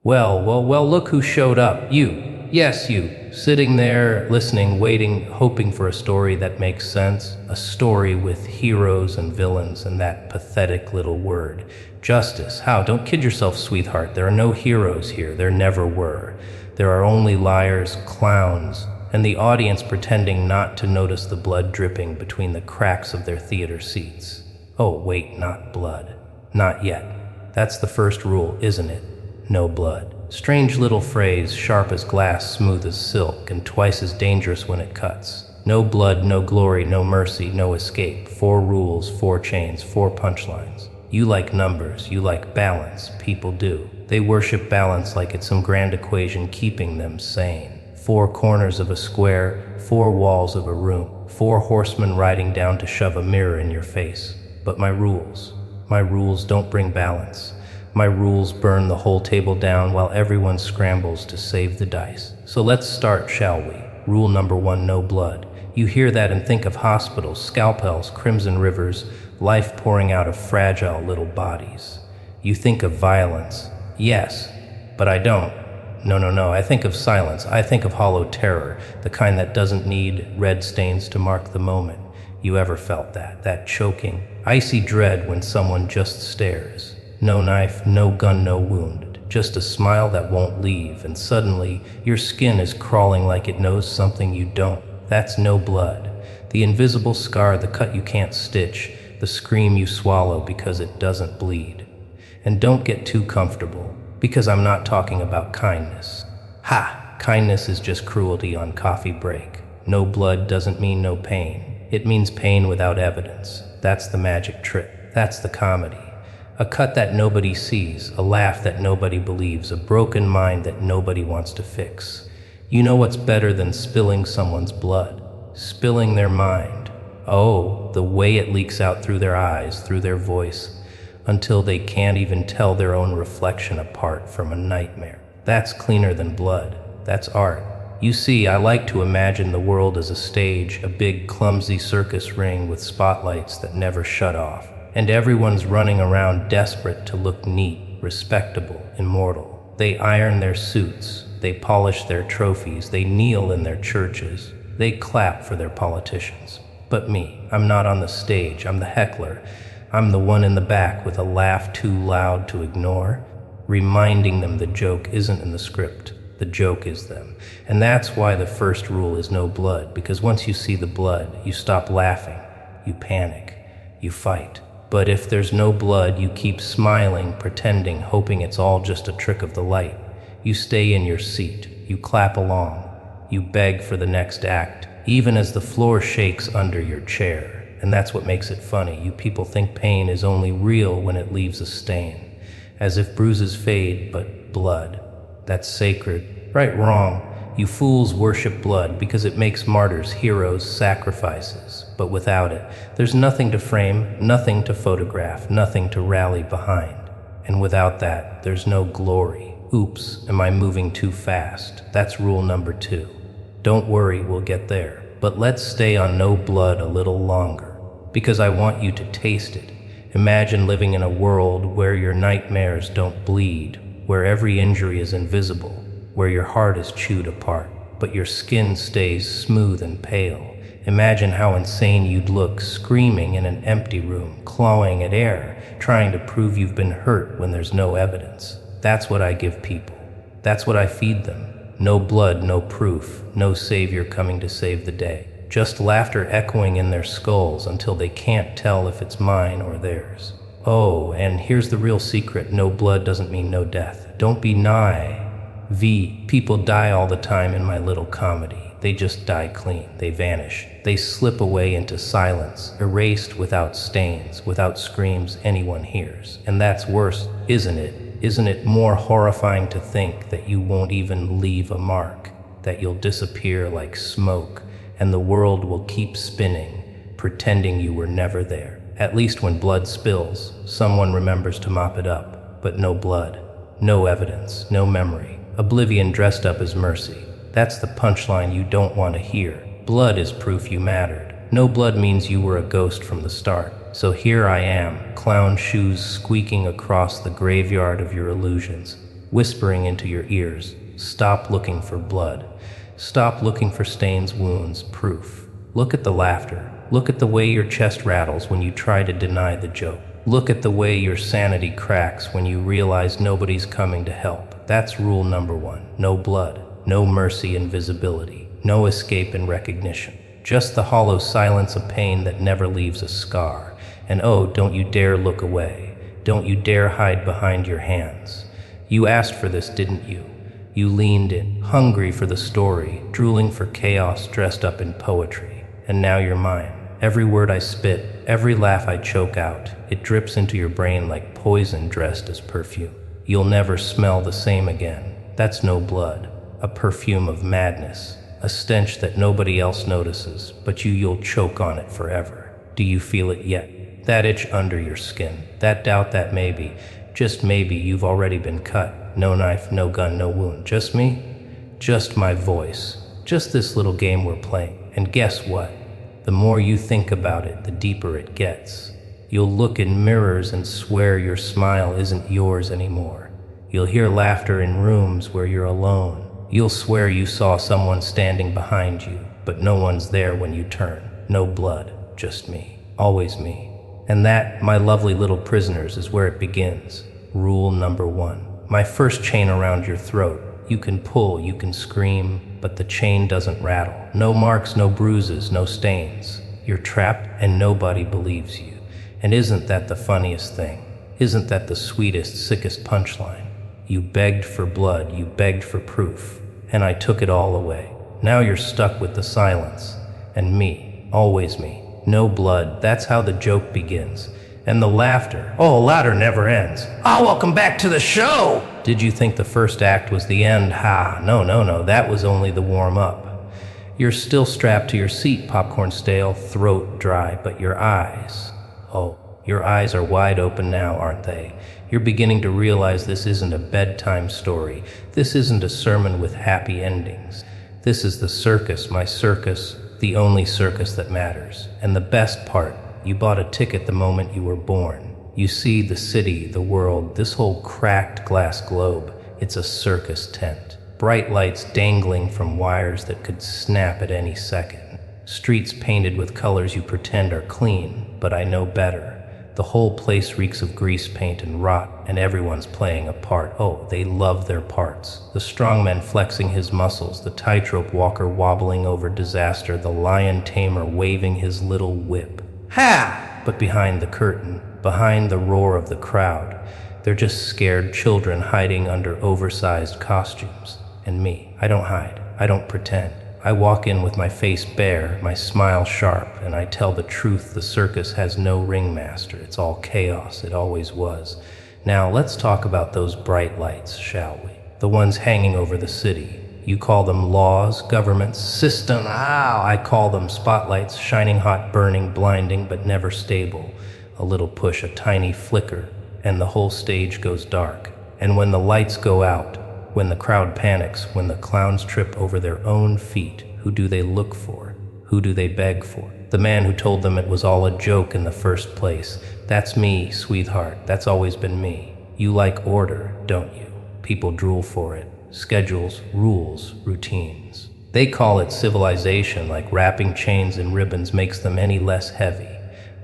Well, look who showed up. You. Yes, you. Sitting there, listening, waiting, hoping for a story that makes sense. A story with heroes and villains and that pathetic little word. Justice. How? Don't kid yourself, sweetheart. There are no heroes here. There never were. There are only liars, clowns, and the audience pretending not to notice the blood dripping between the cracks of their theater seats. Oh, wait, not blood. Not yet. That's the first rule, isn't it? No blood. Strange little phrase, sharp as glass, smooth as silk, and twice as dangerous when it cuts. No blood, no glory, no mercy, no escape. 4 rules, 4 chains, 4 punchlines. You like numbers, you like balance, people do. They worship balance like it's some grand equation keeping them sane. 4 corners of a square, 4 walls of a room, 4 horsemen riding down to shove a mirror in your face. But my rules don't bring balance. My rules burn the whole table down while everyone scrambles to save the dice. So let's start, shall we? Rule number 1, no blood. You hear that and think of hospitals, scalpels, crimson rivers, life pouring out of fragile little bodies. You think of violence. Yes, but I don't. No, I think of silence. I think of hollow terror, the kind that doesn't need red stains to mark the moment. You ever felt that? That choking, icy dread when someone just stares. No knife, no gun, no wound. Just a smile that won't leave, and suddenly your skin is crawling like it knows something you don't. That's no blood. The invisible scar, the cut you can't stitch, the scream you swallow because it doesn't bleed. And don't get too comfortable, because I'm not talking about kindness. Ha! Kindness is just cruelty on coffee break. No blood doesn't mean no pain. It means pain without evidence. That's the magic trick. That's the comedy. A cut that nobody sees, a laugh that nobody believes, a broken mind that nobody wants to fix. You know what's better than spilling someone's blood? Spilling their mind. Oh, the way it leaks out through their eyes, through their voice, until they can't even tell their own reflection apart from a nightmare. That's cleaner than blood. That's art. You see, I like to imagine the world as a stage, a big clumsy circus ring with spotlights that never shut off. And everyone's running around desperate to look neat, respectable, immortal. They iron their suits, they polish their trophies, they kneel in their churches, they clap for their politicians. But me, I'm not on the stage, I'm the heckler. I'm the one in the back with a laugh too loud to ignore, reminding them the joke isn't in the script, the joke is them. And that's why the first rule is no blood, because once you see the blood, you stop laughing, you panic, you fight. But if there's no blood, you keep smiling, pretending, hoping it's all just a trick of the light. You stay in your seat, you clap along, you beg for the next act, even as the floor shakes under your chair. And that's what makes it funny. You people think pain is only real when it leaves a stain, as if bruises fade, but blood, that's sacred. Right, wrong. You fools worship blood because it makes martyrs, heroes, sacrifices. But without it, there's nothing to frame, nothing to photograph, nothing to rally behind. And without that, there's no glory. Oops, am I moving too fast? That's rule number 2. Don't worry, we'll get there. But let's stay on no blood a little longer, because I want you to taste it. Imagine living in a world where your nightmares don't bleed, where every injury is invisible, where your heart is chewed apart, but your skin stays smooth and pale. Imagine how insane you'd look, screaming in an empty room, clawing at air, trying to prove you've been hurt when there's no evidence. That's what I give people. That's what I feed them. No blood, no proof, no savior coming to save the day. Just laughter echoing in their skulls until they can't tell if it's mine or theirs. Oh, and here's the real secret. No blood doesn't mean no death. Don't be naive. People die all the time in my little comedy. They just die clean. They vanish. They slip away into silence, erased without stains, without screams anyone hears. And that's worse, isn't it? Isn't it more horrifying to think that you won't even leave a mark, that you'll disappear like smoke, and the world will keep spinning, pretending you were never there? At least when blood spills, someone remembers to mop it up, but no blood, no evidence, no memory. Oblivion dressed up as mercy. That's the punchline you don't want to hear. Blood is proof you mattered. No blood means you were a ghost from the start. So here I am, clown shoes squeaking across the graveyard of your illusions. whispering into your ears, stop looking for blood. Stop looking for stains, wounds, proof. Look at the laughter. Look at the way your chest rattles when you try to deny the joke. Look at the way your sanity cracks when you realize nobody's coming to help. That's rule number one. No blood, no mercy and visibility, no escape and recognition. Just the hollow silence of pain that never leaves a scar. And oh, don't you dare look away. Don't you dare hide behind your hands. You asked for this, didn't you? You leaned in, hungry for the story, drooling for chaos dressed up in poetry. And now you're mine. Every word I spit, every laugh I choke out, it drips into your brain like poison dressed as perfume. You'll never smell the same again. That's no blood, a perfume of madness, a stench that nobody else notices, but you'll choke on it forever. Do you feel it yet? That itch under your skin, that doubt that maybe, just maybe you've already been cut. No knife, no gun, no wound. Just me? Just my voice. Just this little game we're playing. And guess what? The more you think about it, the deeper it gets. You'll look in mirrors and swear your smile isn't yours anymore. You'll hear laughter in rooms where you're alone. You'll swear you saw someone standing behind you, but no one's there when you turn. No blood, just me. Always me. And that, my lovely little prisoners, is where it begins. Rule number one. My first chain around your throat. You can pull, you can scream, but the chain doesn't rattle. No marks, no bruises, no stains. You're trapped and nobody believes you. And isn't that the funniest thing? Isn't that the sweetest, sickest punchline? You begged for blood, you begged for proof, and I took it all away. Now you're stuck with the silence. And me, always me. No blood, that's how the joke begins. And the laughter, oh, laughter never ends. Ah, welcome back to the show! Did you think the first act was the end? Ha, no, that was only the warm-up. You're still strapped to your seat, popcorn stale, throat dry, but your eyes, oh, your eyes are wide open now, aren't they? You're beginning to realize this isn't a bedtime story. This isn't a sermon with happy endings. This is the circus, my circus, the only circus that matters. And the best part, you bought a ticket the moment you were born. You see the city, the world, this whole cracked glass globe. It's a circus tent. Bright lights dangling from wires that could snap at any second. Streets painted with colors you pretend are clean, but I know better. The whole place reeks of grease paint and rot, and everyone's playing a part. Oh, they love their parts. The strongman flexing his muscles, the tightrope walker wobbling over disaster, the lion tamer waving his little whip. Ha! But behind the curtain, behind the roar of the crowd, they're just scared children hiding under oversized costumes. And me, I don't hide, I don't pretend. I walk in with my face bare, my smile sharp, and I tell the truth. The circus has no ringmaster. It's all chaos, it always was. Now let's talk about those bright lights, shall we? The ones hanging over the city. You call them laws, governments, system. I call them spotlights, shining hot, burning, blinding, but never stable. A little push, a tiny flicker, and the whole stage goes dark. And when the lights go out, when the crowd panics, when the clowns trip over their own feet, who do they look for? Who do they beg for? The man who told them it was all a joke in the first place. That's me, sweetheart. That's always been me. You like order, don't you? People drool for it. Schedules, rules, routines. They call it civilization, like wrapping chains in ribbons makes them any less heavy.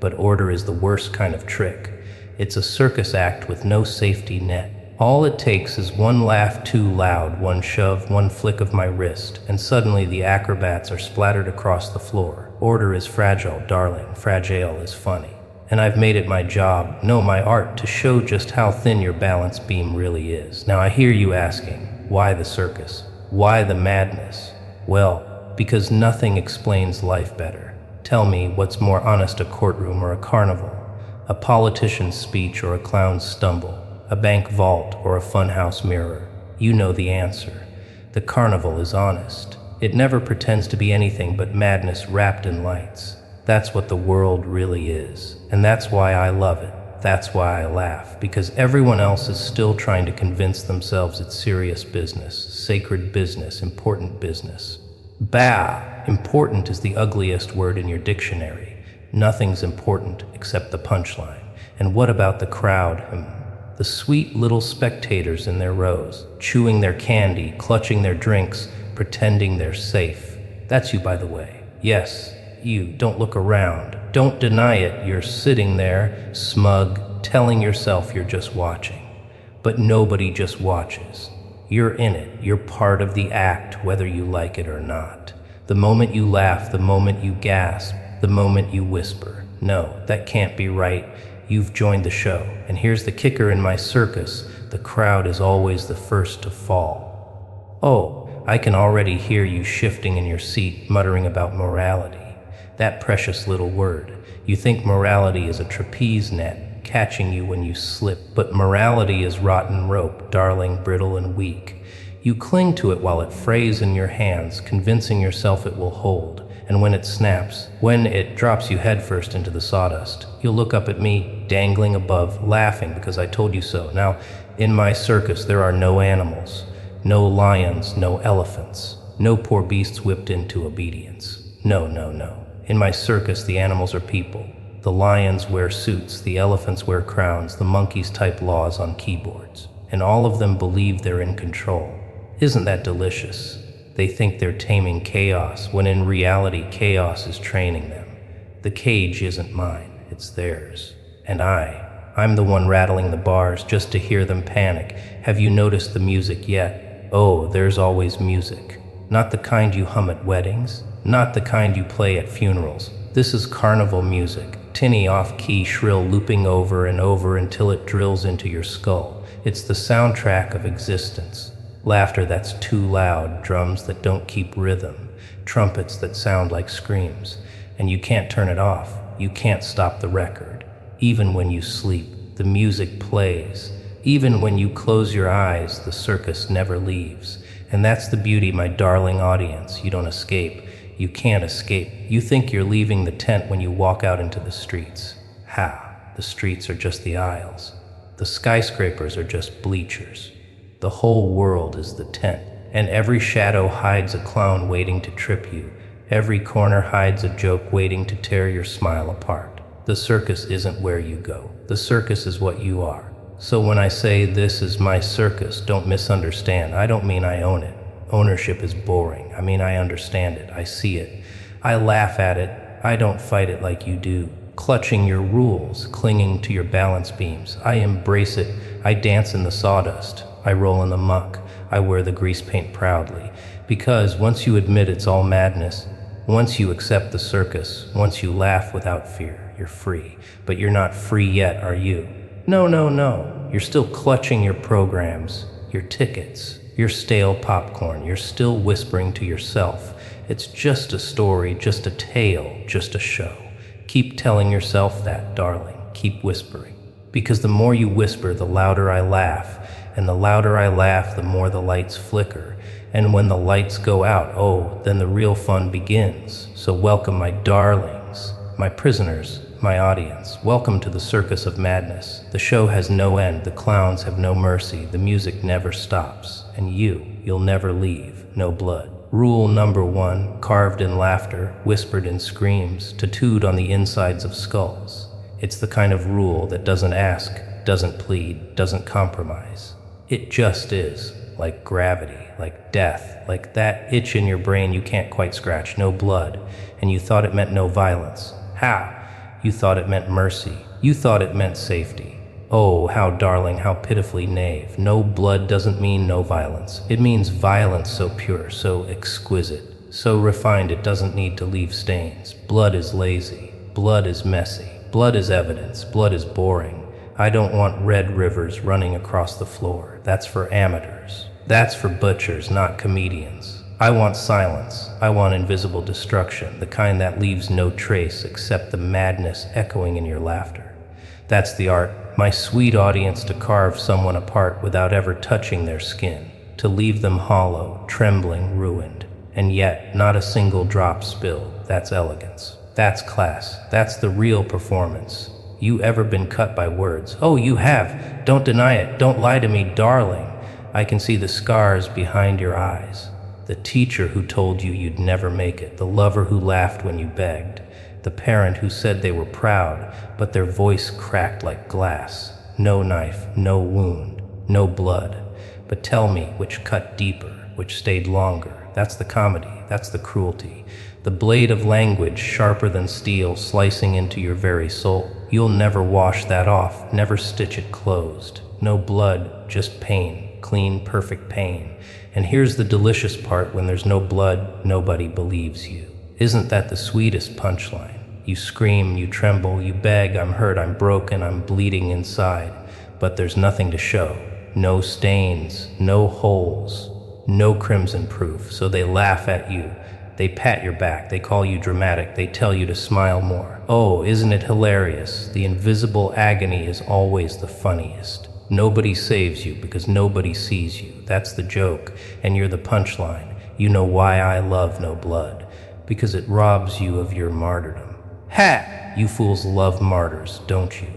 But order is the worst kind of trick. It's a circus act with no safety net. All it takes is one laugh too loud, one shove, one flick of my wrist, and suddenly the acrobats are splattered across the floor. Order is fragile, darling. Fragile is funny. And I've made it my job, no, my art, to show just how thin your balance beam really is. Now I hear you asking, why the circus? Why the madness? Well, because nothing explains life better. Tell me, what's more honest, a courtroom or a carnival? A politician's speech or a clown's stumble? A bank vault or a funhouse mirror? You know the answer. The carnival is honest. It never pretends to be anything but madness wrapped in lights. That's what the world really is. And that's why I love it. That's why I laugh, because everyone else is still trying to convince themselves it's serious business, sacred business, important business. Bah! Important is the ugliest word in your dictionary. Nothing's important except the punchline. And what about the crowd? The sweet little spectators in their rows, chewing their candy, clutching their drinks, pretending they're safe. That's you, by the way. Yes, you. Don't look around. Don't deny it. You're sitting there, smug, telling yourself you're just watching. But nobody just watches. You're in it. You're part of the act, whether you like it or not. The moment you laugh, the moment you gasp, the moment you whisper, "No, that can't be right," you've joined the show. And here's the kicker in my circus: the crowd is always the first to fall. Oh, I can already hear you shifting in your seat, muttering about morality. That precious little word. You think morality is a trapeze net, catching you when you slip, but morality is rotten rope, darling, brittle and weak. You cling to it while it frays in your hands, convincing yourself it will hold. And when it snaps, when it drops you headfirst into the sawdust, you'll look up at me, dangling above, laughing because I told you so. Now, in my circus, there are no animals, no lions, no elephants, no poor beasts whipped into obedience. No, no, no. In my circus, the animals are people. The lions wear suits, the elephants wear crowns, the monkeys type laws on keyboards. And all of them believe they're in control. Isn't that delicious? They think they're taming chaos, when in reality chaos is training them. The cage isn't mine, it's theirs. And I'm the one rattling the bars just to hear them panic. Have you noticed the music yet? Oh, there's always music. Not the kind you hum at weddings, not the kind you play at funerals. This is carnival music, tinny off-key shrill looping over and over until it drills into your skull. It's the soundtrack of existence. Laughter that's too loud, drums that don't keep rhythm, trumpets that sound like screams. And you can't turn it off. You can't stop the record. Even when you sleep, the music plays. Even when you close your eyes, the circus never leaves. And that's the beauty, my darling audience. You don't escape. You can't escape. You think you're leaving the tent when you walk out into the streets. Ha! The streets are just the aisles. The skyscrapers are just bleachers. The whole world is the tent, and every shadow hides a clown waiting to trip you. Every corner hides a joke waiting to tear your smile apart. The circus isn't where you go. The circus is what you are. So when I say this is my circus, don't misunderstand. I don't mean I own it. Ownership is boring. I mean I understand it. I see it. I laugh at it. I don't fight it like you do. Clutching your rules, clinging to your balance beams. I embrace it. I dance in the sawdust. I roll in the muck. I wear the grease paint proudly. Because once you admit it's all madness, once you accept the circus, once you laugh without fear, you're free. But you're not free yet, are you? No, no, no. You're still clutching your programs, your tickets, your stale popcorn. You're still whispering to yourself. It's just a story, just a tale, just a show. Keep telling yourself that, darling. Keep whispering. Because the more you whisper, the louder I laugh. And the louder I laugh, the more the lights flicker. And when the lights go out, oh, then the real fun begins. So welcome, my darlings, my prisoners, my audience. Welcome to the circus of madness. The show has no end. The clowns have no mercy. The music never stops. And you'll never leave. No blood. Rule number 1, carved in laughter, whispered in screams, tattooed on the insides of skulls. It's the kind of rule that doesn't ask, doesn't plead, doesn't compromise. It just is, like gravity, like death, like that itch in your brain you can't quite scratch, no blood, and you thought it meant no violence. How? You thought it meant mercy. You thought it meant safety. Oh, how darling, how pitifully naive. No blood doesn't mean no violence. It means violence so pure, so exquisite, so refined it doesn't need to leave stains. Blood is lazy. Blood is messy. Blood is evidence. Blood is boring. I don't want red rivers running across the floor. That's for amateurs. That's for butchers, not comedians. I want silence. I want invisible destruction, the kind that leaves no trace except the madness echoing in your laughter. That's the art, my sweet audience, to carve someone apart without ever touching their skin, to leave them hollow, trembling, ruined, and yet not a single drop spilled. That's elegance. That's class. That's the real performance. You ever been cut by words? Oh, you have. Don't deny it. Don't lie to me, darling. I can see the scars behind your eyes. The teacher who told you you'd never make it. The lover who laughed when you begged. The parent who said they were proud, but their voice cracked like glass. no knife, no wound, no blood. But tell me which cut deeper, which stayed longer. That's the comedy, that's the cruelty. The blade of language sharper than steel slicing into your very soul. You'll never wash that off, never stitch it closed. No blood, just pain, clean, perfect pain. And here's the delicious part: when there's no blood, nobody believes you. Isn't that the sweetest punchline? You scream, you tremble, you beg, I'm hurt, I'm broken, I'm bleeding inside. But there's nothing to show. No stains, no holes, no crimson proof. So they laugh at you. They pat your back, they call you dramatic, they tell you to smile more. Oh, isn't it hilarious? The invisible agony is always the funniest. Nobody saves you because nobody sees you. That's the joke, and you're the punchline. You know why I love no blood? Because it robs you of your martyrdom. Ha! You fools love martyrs, don't you?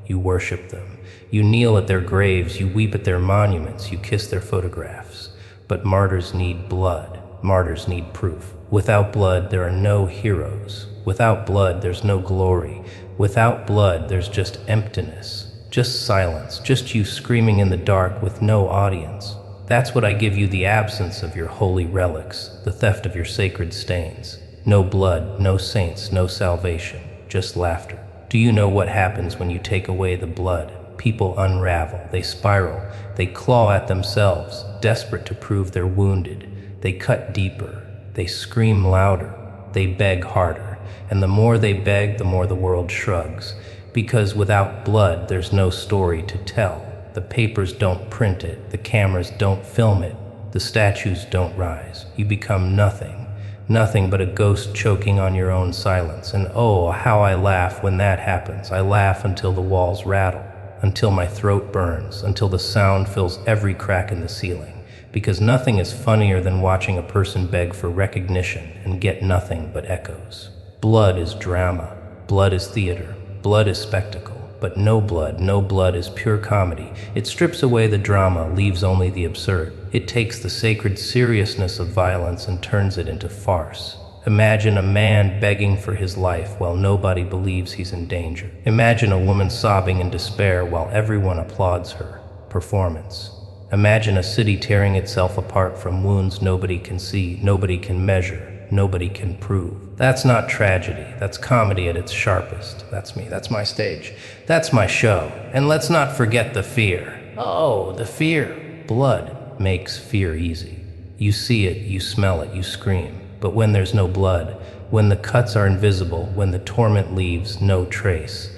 You worship them. You kneel at their graves, you weep at their monuments, you kiss their photographs. But martyrs need blood. Martyrs need proof. Without blood, there are no heroes. Without blood, there's no glory. Without blood, there's just emptiness. Just silence. Just you screaming in the dark with no audience. That's what I give you: the absence of your holy relics, the theft of your sacred stains. No blood, no saints, no salvation. Just laughter. Do you know what happens when you take away the blood? People unravel, they spiral, they claw at themselves, desperate to prove they're wounded. They cut deeper, they scream louder, they beg harder, and the more they beg, the more the world shrugs. Because without blood, there's no story to tell. The papers don't print it, the cameras don't film it, the statues don't rise. You become nothing, nothing but a ghost choking on your own silence. And oh, how I laugh when that happens. I laugh until the walls rattle, until my throat burns, until the sound fills every crack in the ceiling. Because nothing is funnier than watching a person beg for recognition and get nothing but echoes. Blood is drama, blood is theater, blood is spectacle. But no blood is pure comedy. It strips away the drama, leaves only the absurd. It takes the sacred seriousness of violence and turns it into farce. Imagine a man begging for his life while nobody believes he's in danger. Imagine a woman sobbing in despair while everyone applauds her performance. Imagine a city tearing itself apart from wounds nobody can see, nobody can measure, nobody can prove. That's not tragedy, that's comedy at its sharpest. That's me, that's my stage, that's my show. And let's not forget the fear. Oh, the fear. Blood makes fear easy. You see it, you smell it, you scream. But when there's no blood, when the cuts are invisible, when the torment leaves no trace,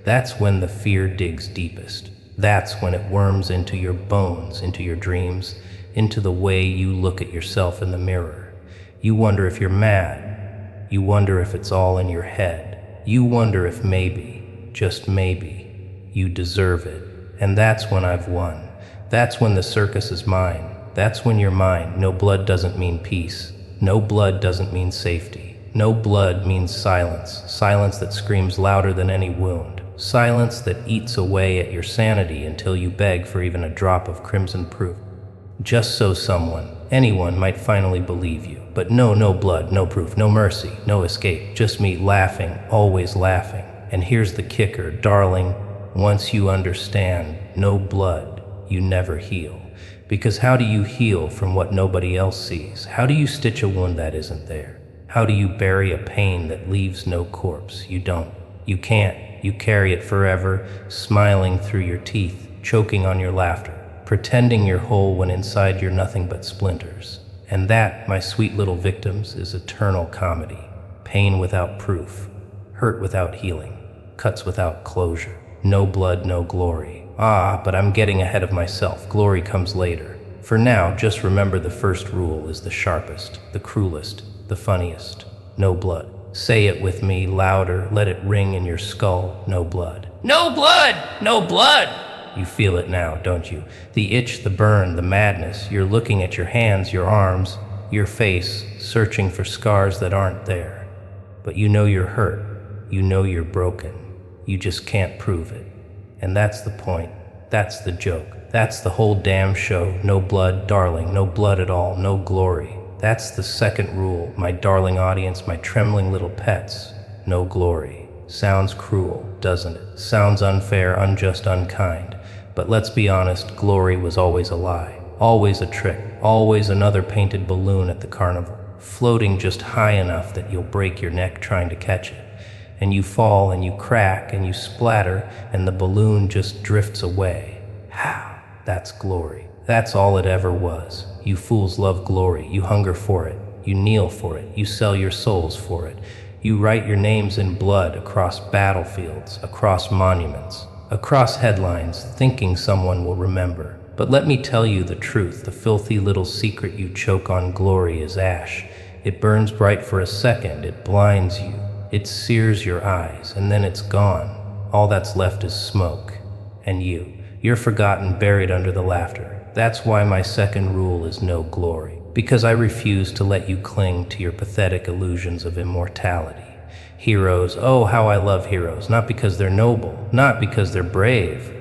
that's when the fear digs deepest. That's when it worms into your bones, into your dreams, into the way you look at yourself in the mirror. You wonder if you're mad. You wonder if it's all in your head. You wonder if maybe, just maybe, you deserve it. And that's when I've won. That's when the circus is mine. That's when you're mine. No blood doesn't mean peace. No blood doesn't mean safety. No blood means silence. Silence that screams louder than any wound. Silence that eats away at your sanity until you beg for even a drop of crimson proof. Just so someone, anyone, might finally believe you. But no blood, no proof, no mercy, no escape. Just me laughing, always laughing. And here's the kicker, darling. Once you understand, no blood, you never heal. Because how do you heal from what nobody else sees? How do you stitch a wound that isn't there? How do you bury a pain that leaves no corpse? You don't. You can't. You carry it forever, smiling through your teeth, choking on your laughter, pretending you're whole when inside you're nothing but splinters. And that, my sweet little victims, is eternal comedy. Pain without proof, hurt without healing, cuts without closure. No blood, no glory. Ah, but I'm getting ahead of myself. Glory comes later. For now, just remember the first rule is the sharpest, the cruelest, the funniest. No blood. Say it with me, louder, let it ring in your skull. No blood. No blood! No blood! You feel it now, don't you? The itch, the burn, the madness. You're looking at your hands, your arms, your face, searching for scars that aren't there. But you know you're hurt. You know you're broken. You just can't prove it. And that's the point. That's the joke. That's the whole damn show. No blood, darling. No blood at all. No glory. That's the second rule, my darling audience, my trembling little pets. No glory. Sounds cruel, doesn't it? Sounds unfair, unjust, unkind. But let's be honest, glory was always a lie, always a trick, always another painted balloon at the carnival, floating just high enough that you'll break your neck trying to catch it. And you fall and you crack and you splatter and the balloon just drifts away. How? That's glory. That's all it ever was. You fools love glory. You hunger for it. You kneel for it. You sell your souls for it. You write your names in blood across battlefields, across monuments, across headlines, thinking someone will remember. But let me tell you the truth. The filthy little secret you choke on glory is ash. It burns bright for a second. It blinds you. It sears your eyes, and then it's gone. All that's left is smoke. And you're forgotten, buried under the laughter. That's why my second rule is no glory. Because I refuse to let you cling to your pathetic illusions of immortality. Heroes, oh how I love heroes, not because they're noble, not because they're brave.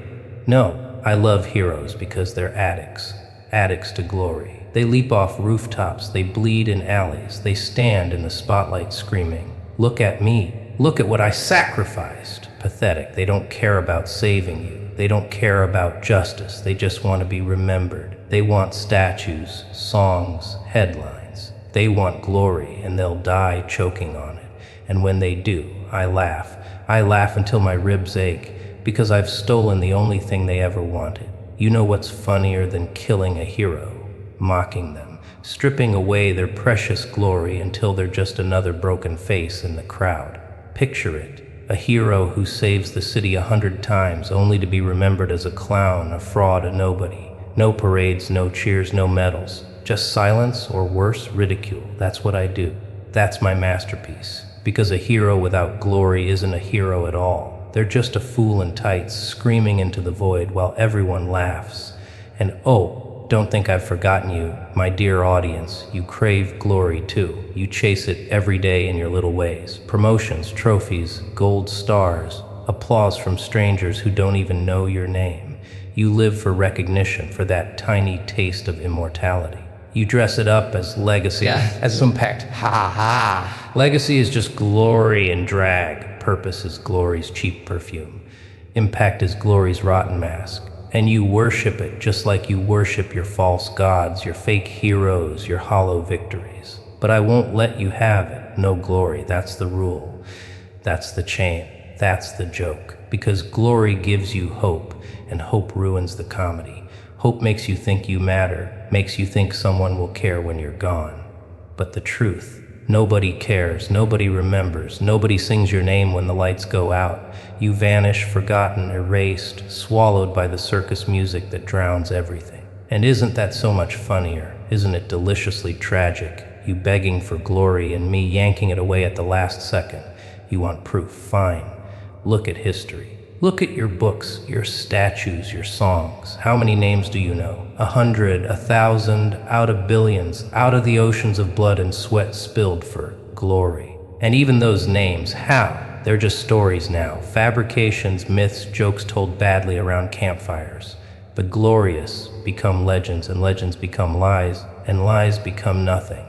No, I love heroes because they're addicts. Addicts to glory. They leap off rooftops, they bleed in alleys, they stand in the spotlight screaming, "Look at me, look at what I sacrificed." Pathetic, they don't care about saving you. They don't care about justice, they just want to be remembered. They want statues, songs, headlines. They want glory, and they'll die choking on it. And when they do, I laugh. I laugh until my ribs ache, because I've stolen the only thing they ever wanted. You know what's funnier than killing a hero? Mocking them, stripping away their precious glory until they're just another broken face in the crowd. Picture it. A hero who saves the city 100 times only to be remembered as a clown, a fraud, a nobody. No parades, no cheers, no medals. Just silence, or worse, ridicule. That's what I do. That's my masterpiece. Because a hero without glory isn't a hero at all. They're just a fool in tights, screaming into the void while everyone laughs. And oh, don't think I've forgotten you, my dear audience. You crave glory too. You chase it every day in your little ways. Promotions, trophies, gold stars, applause from strangers who don't even know your name. You live for recognition, for that tiny taste of immortality. You dress it up as legacy, as impact. Ha ha. Legacy is just glory and drag. Purpose is glory's cheap perfume. Impact is glory's rotten mask. And you worship it just like you worship your false gods, your fake heroes, your hollow victories. But I won't let you have it. No glory, that's the rule. That's the chain. That's the joke. Because glory gives you hope, and hope ruins the comedy. Hope makes you think you matter, makes you think someone will care when you're gone. But the truth, nobody cares, nobody remembers, nobody sings your name when the lights go out. You vanish, forgotten, erased, swallowed by the circus music that drowns everything. And isn't that so much funnier? Isn't it deliciously tragic? You begging for glory and me yanking it away at the last second. You want proof? Fine. Look at history. Look at your books, your statues, your songs. How many names do you know? 100, 1,000, out of billions, out of the oceans of blood and sweat spilled for glory. And even those names, how? They're just stories now. Fabrications, myths, jokes told badly around campfires. The glorious become legends, and legends become lies, and lies become nothing.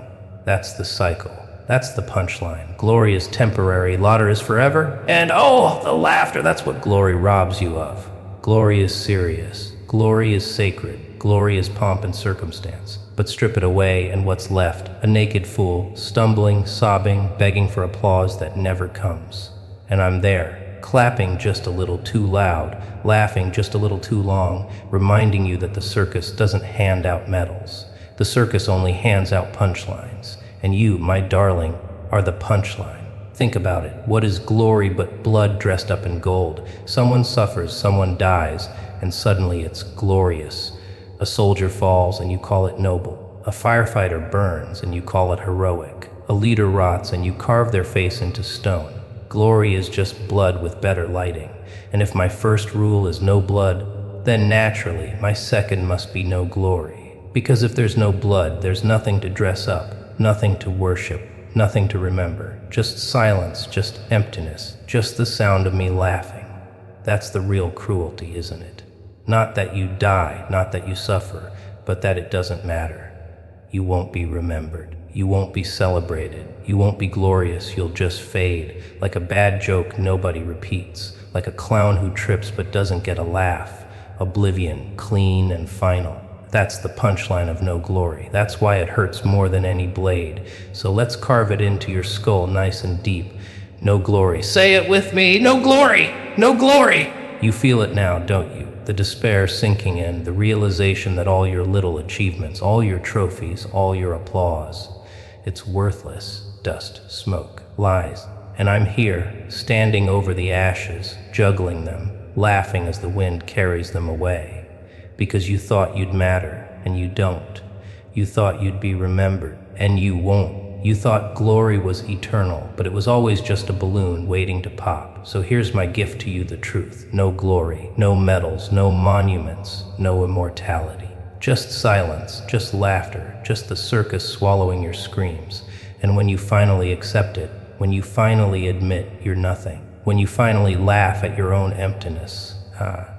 That's the cycle. That's the punchline. Glory is temporary, laughter is forever. And oh, the laughter, that's what glory robs you of. Glory is serious. Glory is sacred. Glory is pomp and circumstance. But strip it away, and what's left? A naked fool, stumbling, sobbing, begging for applause that never comes. And I'm there, clapping just a little too loud, laughing just a little too long, reminding you that the circus doesn't hand out medals. The circus only hands out punchlines. And you, my darling, are the punchline. Think about it. What is glory but blood dressed up in gold? Someone suffers, someone dies, and suddenly it's glorious. A soldier falls and you call it noble. A firefighter burns and you call it heroic. A leader rots and you carve their face into stone. Glory is just blood with better lighting. And if my first rule is no blood, then naturally my second must be no glory. Because if there's no blood, there's nothing to dress up. Nothing to worship, nothing to remember, just silence, just emptiness, just the sound of me laughing. That's the real cruelty, isn't it? Not that you die, not that you suffer, but that it doesn't matter. You won't be remembered. You won't be celebrated. You won't be glorious. You'll just fade, like a bad joke nobody repeats, like a clown who trips but doesn't get a laugh. oblivion, clean and final. That's the punchline of No Glory. That's why it hurts more than any blade. So let's carve it into your skull nice and deep. No glory. Say it with me. No glory! No glory! You feel it now, don't you? The despair sinking in, the realization that all your little achievements, all your trophies, all your applause, it's worthless. Dust, smoke, lies. And I'm here, standing over the ashes, juggling them, laughing as the wind carries them away. Because you thought you'd matter, and you don't. You thought you'd be remembered, and you won't. You thought glory was eternal, but it was always just a balloon waiting to pop. So here's my gift to you, the truth. No glory, no medals, no monuments, no immortality. Just silence, just laughter, just the circus swallowing your screams. And when you finally accept it, when you finally admit you're nothing, when you finally laugh at your own emptiness,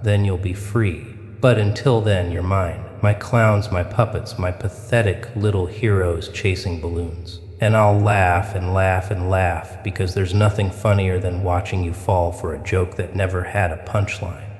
then you'll be free. But until then, you're mine. My clowns, my puppets, my pathetic little heroes chasing balloons. And I'll laugh and laugh and laugh, because there's nothing funnier than watching you fall for a joke that never had a punchline.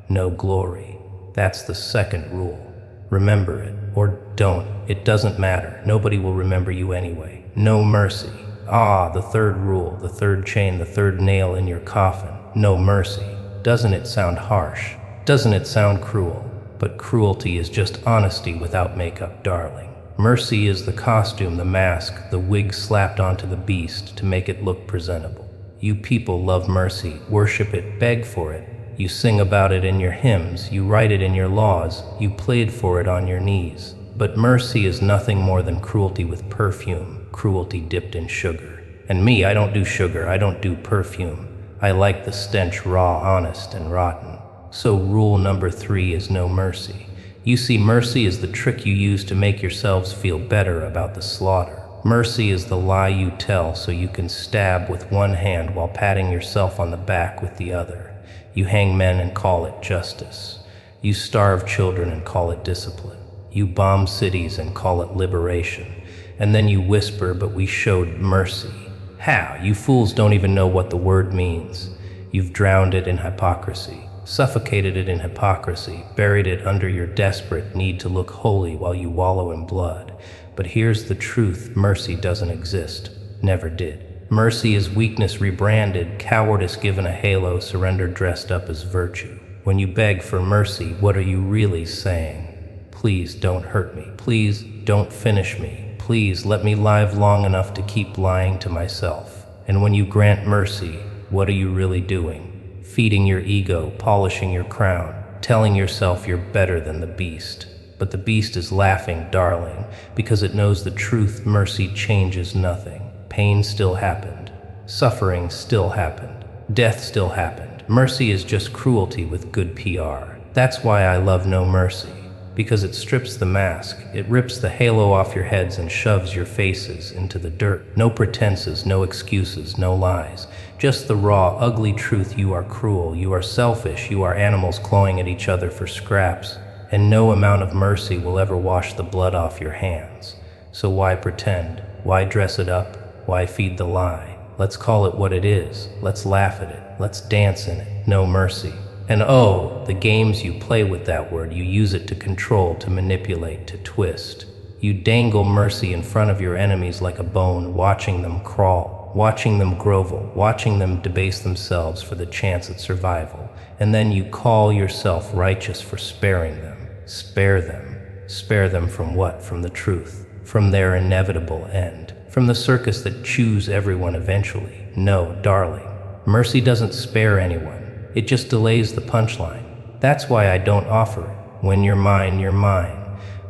No glory. That's the second rule. Remember it, or don't. It doesn't matter. Nobody will remember you anyway. No mercy. The third rule, the third chain, the third nail in your coffin. No mercy. Doesn't it sound harsh? Doesn't it sound cruel? But cruelty is just honesty without makeup, darling. Mercy is the costume, the mask, the wig slapped onto the beast to make it look presentable. You people love mercy, worship it, beg for it. You sing about it in your hymns, you write it in your laws, you plead for it on your knees. But mercy is nothing more than cruelty with perfume, cruelty dipped in sugar. And me, I don't do sugar, I don't do perfume. I like the stench raw, honest, and rotten. So rule number 3 is no mercy. You see, mercy is the trick you use to make yourselves feel better about the slaughter. Mercy is the lie you tell so you can stab with one hand while patting yourself on the back with the other. You hang men and call it justice. You starve children and call it discipline. You bomb cities and call it liberation. And then you whisper, but we showed mercy. How? You fools don't even know what the word means. You've drowned it in hypocrisy. Suffocated it in hypocrisy, buried it under your desperate need to look holy while you wallow in blood. But here's the truth, mercy doesn't exist. Never did. Mercy is weakness rebranded, cowardice given a halo, surrender dressed up as virtue. When you beg for mercy, what are you really saying? Please don't hurt me. Please don't finish me. Please let me live long enough to keep lying to myself. And when you grant mercy, what are you really doing? Feeding your ego, polishing your crown, telling yourself you're better than the beast. But the beast is laughing, darling, because it knows the truth. Mercy changes nothing. Pain still happened. Suffering still happened. Death still happened. Mercy is just cruelty with good PR. That's why I love No Mercy. Because it strips the mask, it rips the halo off your heads and shoves your faces into the dirt. No pretenses, no excuses, no lies. Just the raw, ugly truth. You are cruel, you are selfish, you are animals clawing at each other for scraps. And no amount of mercy will ever wash the blood off your hands. So why pretend? Why dress it up? Why feed the lie? Let's call it what it is. Let's laugh at it. Let's dance in it. No mercy. And oh, the games you play with that word, you use it to control, to manipulate, to twist. You dangle mercy in front of your enemies like a bone, watching them crawl, watching them grovel, watching them debase themselves for the chance at survival. And then you call yourself righteous for sparing them. Spare them. Spare them from what? From the truth. From their inevitable end. From the circus that chews everyone eventually. No, darling. Mercy doesn't spare anyone. It just delays the punchline. That's why I don't offer it. When you're mine, you're mine.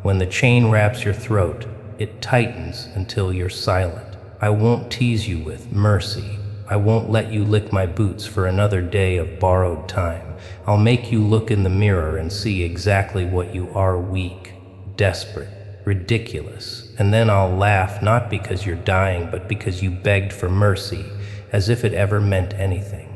When the chain wraps your throat, it tightens until you're silent. I won't tease you with mercy. I won't let you lick my boots for another day of borrowed time. I'll make you look in the mirror and see exactly what you are: weak, desperate, ridiculous. And then I'll laugh, not because you're dying, but because you begged for mercy, as if it ever meant anything.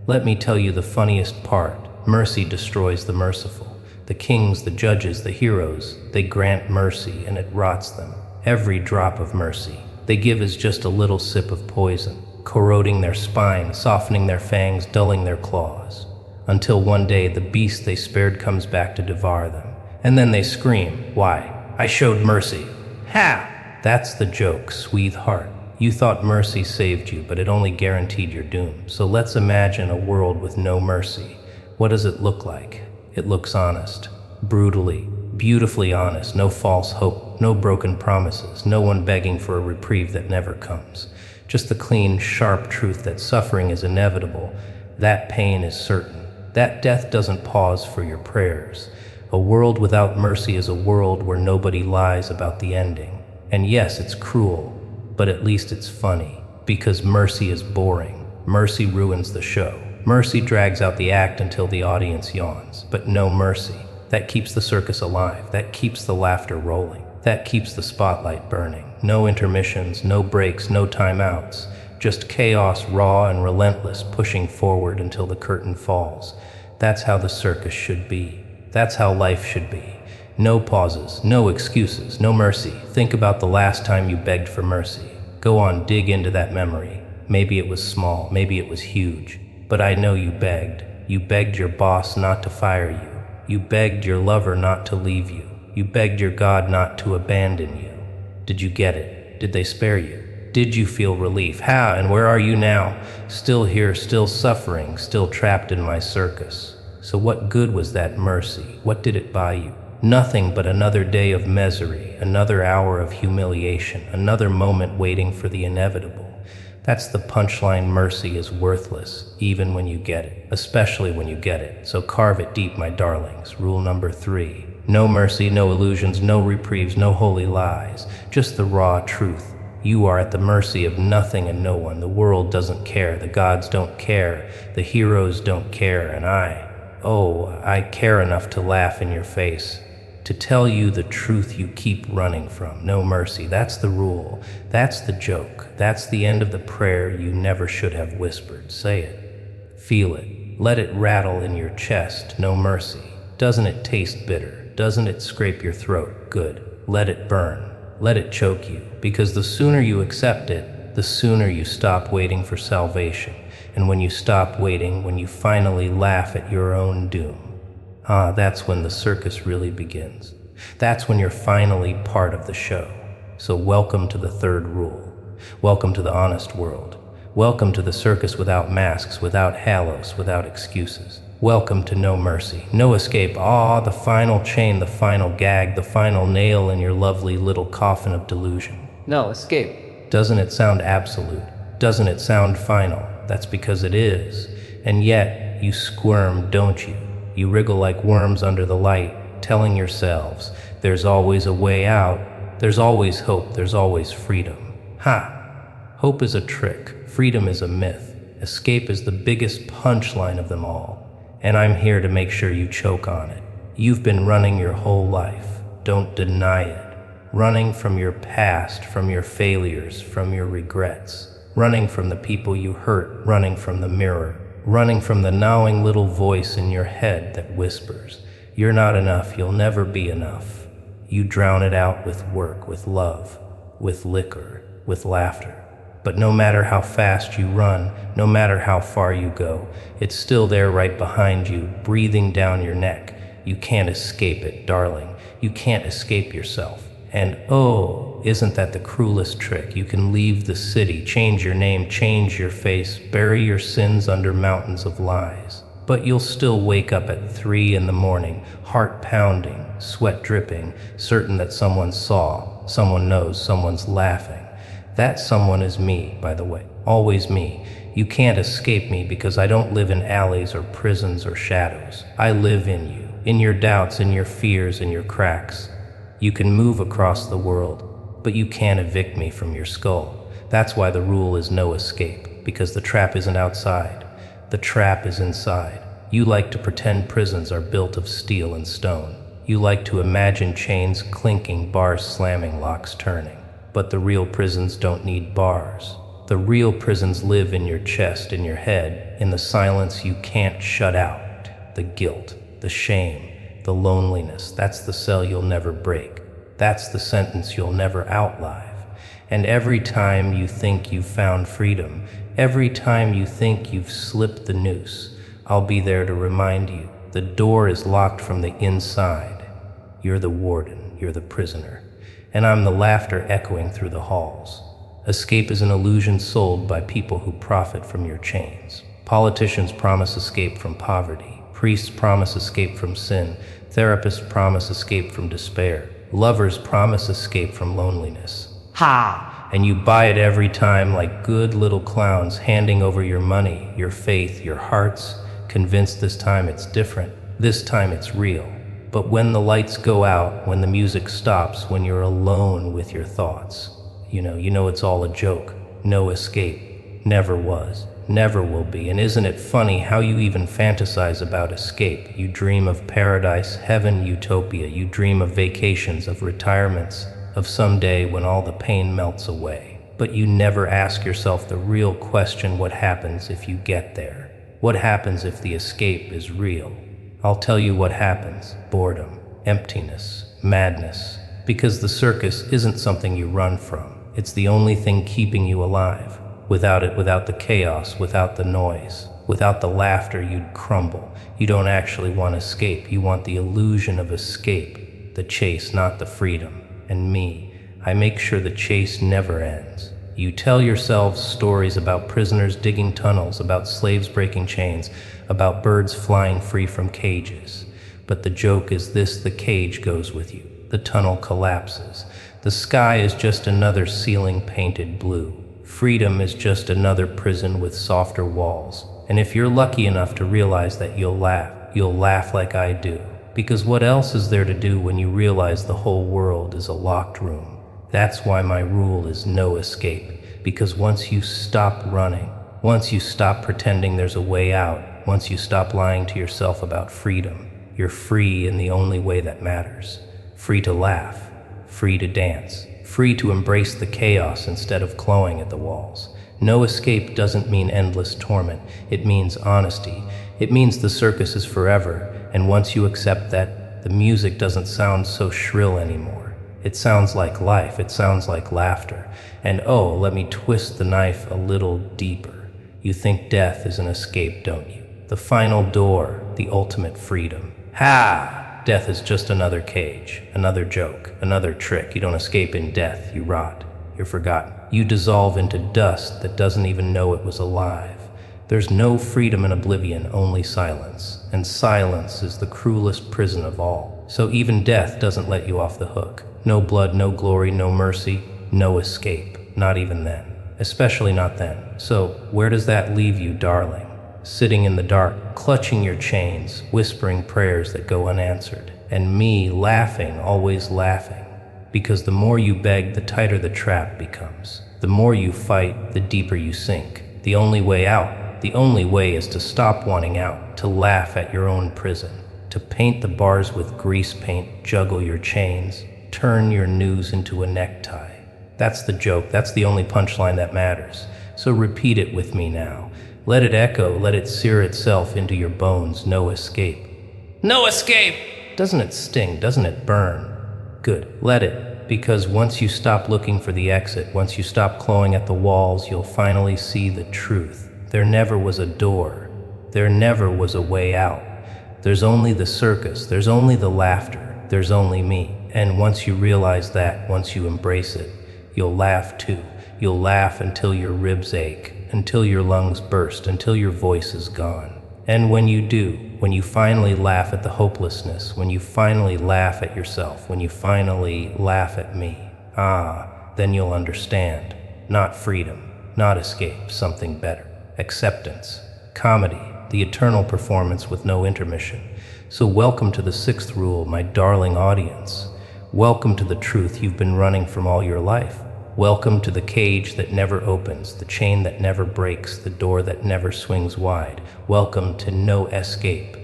Let me tell you the funniest part. Mercy destroys the merciful. The kings, the judges, the heroes, they grant mercy and it rots them. Every drop of mercy they give is just a little sip of poison, corroding their spine, softening their fangs, dulling their claws, until one day the beast they spared comes back to devour them. And then they scream, "Why? I showed mercy." How? That's the joke, sweetheart. You thought mercy saved you, but it only guaranteed your doom. So let's imagine a world with no mercy. What does it look like? It looks honest, brutally, beautifully honest, no false hope, no broken promises, no one begging for a reprieve that never comes. Just the clean, sharp truth that suffering is inevitable, that pain is certain, that death doesn't pause for your prayers. A world without mercy is a world where nobody lies about the ending. And yes, it's cruel, but at least it's funny, because mercy is boring. Mercy ruins the show. Mercy drags out the act until the audience yawns, but no mercy. That keeps the circus alive, that keeps the laughter rolling, that keeps the spotlight burning. No intermissions, no breaks, no timeouts, just chaos raw and relentless, pushing forward until the curtain falls. That's how the circus should be. That's how life should be. No pauses, no excuses, no mercy. Think about the last time you begged for mercy. Go on, dig into that memory. Maybe it was small, maybe it was huge. But I know you begged. You begged your boss not to fire you. You begged your lover not to leave you. You begged your God not to abandon you. Did you get it? Did they spare you? Did you feel relief? How and where are you now? Still here, still suffering, still trapped in my circus. So what good was that mercy? What did it buy you? Nothing but another day of misery, another hour of humiliation, another moment waiting for the inevitable. That's the punchline. Mercy is worthless, even when you get it, especially when you get it. So carve it deep, my darlings. Rule number 3. No mercy, no illusions, no reprieves, no holy lies. Just the raw truth. You are at the mercy of nothing and no one. The world doesn't care. The gods don't care. The heroes don't care. And I care enough to laugh in your face, to tell you the truth you keep running from. No mercy. That's the rule. That's the joke. That's the end of the prayer you never should have whispered. Say it. Feel it. Let it rattle in your chest. No mercy. Doesn't it taste bitter? Doesn't it scrape your throat? Good. Let it burn. Let it choke you. Because the sooner you accept it, the sooner you stop waiting for salvation. And when you stop waiting, when you finally laugh at your own doom, that's when the circus really begins. That's when you're finally part of the show. So welcome to the 3rd rule. Welcome to the honest world. Welcome to the circus without masks, without halos, without excuses. Welcome to no mercy, no escape. The final chain, the final gag, the final nail in your lovely little coffin of delusion. No escape. Doesn't it sound absolute? Doesn't it sound final? That's because it is. And yet, you squirm, don't you? You wriggle like worms under the light, telling yourselves, there's always a way out, there's always hope, there's always freedom. Hope is a trick, freedom is a myth, escape is the biggest punchline of them all. And I'm here to make sure you choke on it. You've been running your whole life, don't deny it. Running from your past, from your failures, from your regrets. Running from the people you hurt, running from the mirror, running from the gnawing little voice in your head that whispers, you're not enough, you'll never be enough. You drown it out with work, with love, with liquor, with laughter. But no matter how fast you run, no matter how far you go, it's still there right behind you, breathing down your neck. You can't escape it, darling. You can't escape yourself. And isn't that the cruelest trick? You can leave the city, change your name, change your face, bury your sins under mountains of lies. But you'll still wake up at 3 a.m, heart pounding, sweat dripping, certain that someone saw, someone knows, someone's laughing. That someone is me, by the way, always me. You can't escape me because I don't live in alleys or prisons or shadows. I live in you, in your doubts, in your fears, in your cracks. You can move across the world, but you can't evict me from your skull. That's why the rule is no escape, because the trap isn't outside. The trap is inside. You like to pretend prisons are built of steel and stone. You like to imagine chains clinking, bars slamming, locks turning. But the real prisons don't need bars. The real prisons live in your chest, in your head, in the silence you can't shut out. The guilt, the shame, the loneliness, that's the cell you'll never break. That's the sentence you'll never outlive. And every time you think you've found freedom, every time you think you've slipped the noose, I'll be there to remind you. The door is locked from the inside. You're the warden, you're the prisoner, and I'm the laughter echoing through the halls. Escape is an illusion sold by people who profit from your chains. Politicians promise escape from poverty. Priests promise escape from sin. Therapists promise escape from despair. Lovers promise escape from loneliness. Ha! And you buy it every time like good little clowns, handing over your money, your faith, your hearts, convinced this time it's different. This time it's real. But when the lights go out, when the music stops, when you're alone with your thoughts, you know it's all a joke. No escape. Never was. Never will be. And isn't it funny how you even fantasize about escape? You dream of paradise, heaven, utopia. You dream of vacations, of retirements, of someday when all the pain melts away. But you never ask yourself the real question: what happens if you get there? What happens if the escape is real? I'll tell you what happens. Boredom, emptiness, madness. Because the circus isn't something you run from. It's the only thing keeping you alive. Without it, without the chaos, without the noise, without the laughter, you'd crumble. You don't actually want escape. You want the illusion of escape. The chase, not the freedom. And me, I make sure the chase never ends. You tell yourselves stories about prisoners digging tunnels, about slaves breaking chains, about birds flying free from cages. But the joke is this: the cage goes with you. The tunnel collapses. The sky is just another ceiling painted blue. Freedom is just another prison with softer walls. And if you're lucky enough to realize that, you'll laugh like I do. Because what else is there to do when you realize the whole world is a locked room? That's why my rule is no escape. Because once you stop running, once you stop pretending there's a way out, once you stop lying to yourself about freedom, you're free in the only way that matters. Free to laugh, free to dance, free to embrace the chaos instead of clawing at the walls. No escape doesn't mean endless torment. It means honesty. It means the circus is forever, and once you accept that, the music doesn't sound so shrill anymore. It sounds like life. It sounds like laughter. And oh, let me twist the knife a little deeper. You think death is an escape, don't you? The final door, the ultimate freedom. Ha! Death is just another cage, another joke, another trick. You don't escape in death. You rot. You're forgotten. You dissolve into dust that doesn't even know it was alive. There's no freedom in oblivion, only silence. And silence is the cruelest prison of all. So even death doesn't let you off the hook. No blood, no glory, no mercy, no escape. Not even then. Especially not then. So where does that leave you, darling? Sitting in the dark, clutching your chains, whispering prayers that go unanswered. And me laughing, always laughing. Because the more you beg, the tighter the trap becomes. The more you fight, the deeper you sink. The only way out, the only way is to stop wanting out, to laugh at your own prison, to paint the bars with grease paint, juggle your chains, turn your noose into a necktie. That's the joke, that's the only punchline that matters. So repeat it with me now. Let it echo, let it sear itself into your bones. No escape. No escape! Doesn't it sting? Doesn't it burn? Good, let it. Because once you stop looking for the exit, once you stop clawing at the walls, you'll finally see the truth. There never was a door. There never was a way out. There's only the circus. There's only the laughter. There's only me. And once you realize that, once you embrace it, you'll laugh too. You'll laugh until your ribs ache, until your lungs burst, until your voice is gone. And when you do, when you finally laugh at the hopelessness, when you finally laugh at yourself, when you finally laugh at me, then you'll understand. Not freedom, not escape, something better. Acceptance, comedy, the eternal performance with no intermission. So welcome to the sixth rule, my darling audience. Welcome to the truth you've been running from all your life. Welcome to the cage that never opens, the chain that never breaks, the door that never swings wide. Welcome to no escape.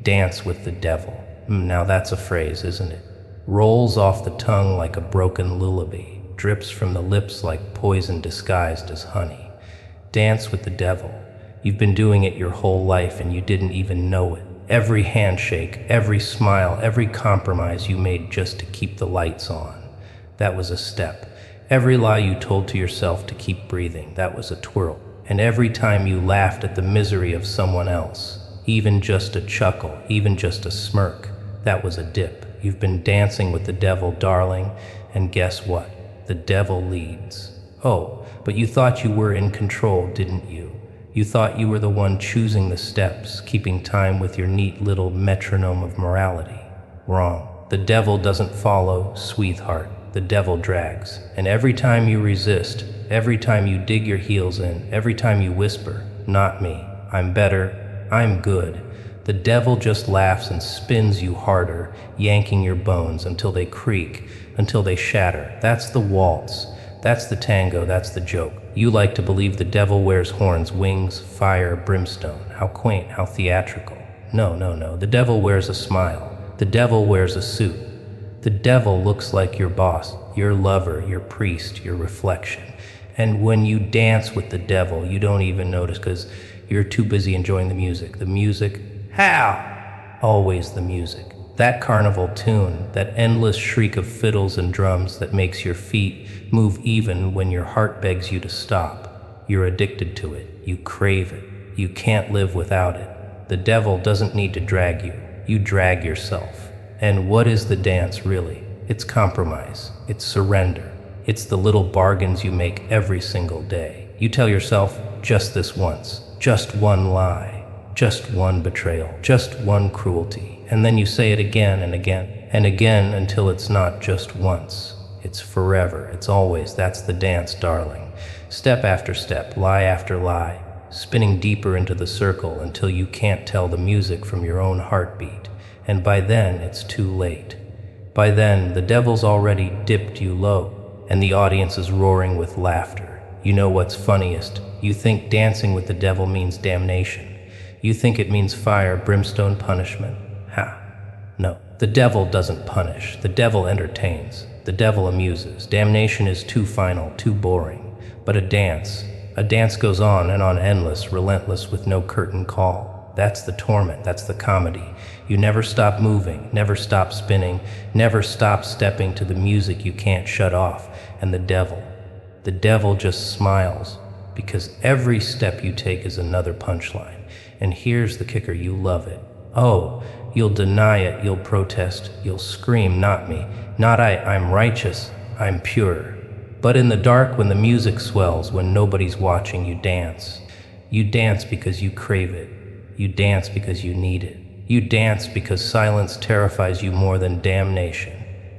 Dance with the devil. Now that's a phrase, isn't it? Rolls off the tongue like a broken lullaby, drips from the lips like poison disguised as honey. Dance with the devil. You've been doing it your whole life and you didn't even know it. Every handshake, every smile, every compromise you made just to keep the lights on. That was a step. Every lie you told to yourself to keep breathing, that was a twirl. And every time you laughed at the misery of someone else, even just a chuckle, even just a smirk. That was a dip. You've been dancing with the devil, darling, and guess what? The devil leads. Oh, but you thought you were in control, didn't you? You thought you were the one choosing the steps, keeping time with your neat little metronome of morality. Wrong. The devil doesn't follow, sweetheart. The devil drags. And every time you resist, every time you dig your heels in, every time you whisper, "Not me, I'm better, I'm good," the devil just laughs and spins you harder, yanking your bones until they creak, until they shatter. That's the waltz. That's the tango, that's the joke. You like to believe the devil wears horns, wings, fire, brimstone. How quaint, how theatrical. No. The devil wears a smile. The devil wears a suit. The devil looks like your boss, your lover, your priest, your reflection. And when you dance with the devil, you don't even notice because you're too busy enjoying the music. The music, how? Always the music. That carnival tune, that endless shriek of fiddles and drums that makes your feet move even when your heart begs you to stop. You're addicted to it. You crave it. You can't live without it. The devil doesn't need to drag you. You drag yourself. And what is the dance really? It's compromise. It's surrender. It's the little bargains you make every single day. You tell yourself, just this once, just one lie, just one betrayal, just one cruelty. And then you say it again and again and again until it's not just once. It's forever. It's always. That's the dance, darling. Step after step, lie after lie, spinning deeper into the circle until you can't tell the music from your own heartbeat. And by then, it's too late. By then, the devil's already dipped you low, and the audience is roaring with laughter. You know what's funniest? You think dancing with the devil means damnation. You think it means fire, brimstone, punishment. Ha. No. The devil doesn't punish. The devil entertains. The devil amuses. Damnation is too final, too boring. But a dance goes on and on, endless, relentless, with no curtain call. That's the torment. That's the comedy. You never stop moving, never stop spinning, never stop stepping to the music you can't shut off. And the devil just smiles, because every step you take is another punchline. And here's the kicker, you love it. Oh, you'll deny it, you'll protest, you'll scream, "Not me, not I'm righteous, I'm pure." But in the dark, when the music swells, when nobody's watching, you dance. You dance because you crave it. You dance because you need it. You dance because silence terrifies you more than damnation.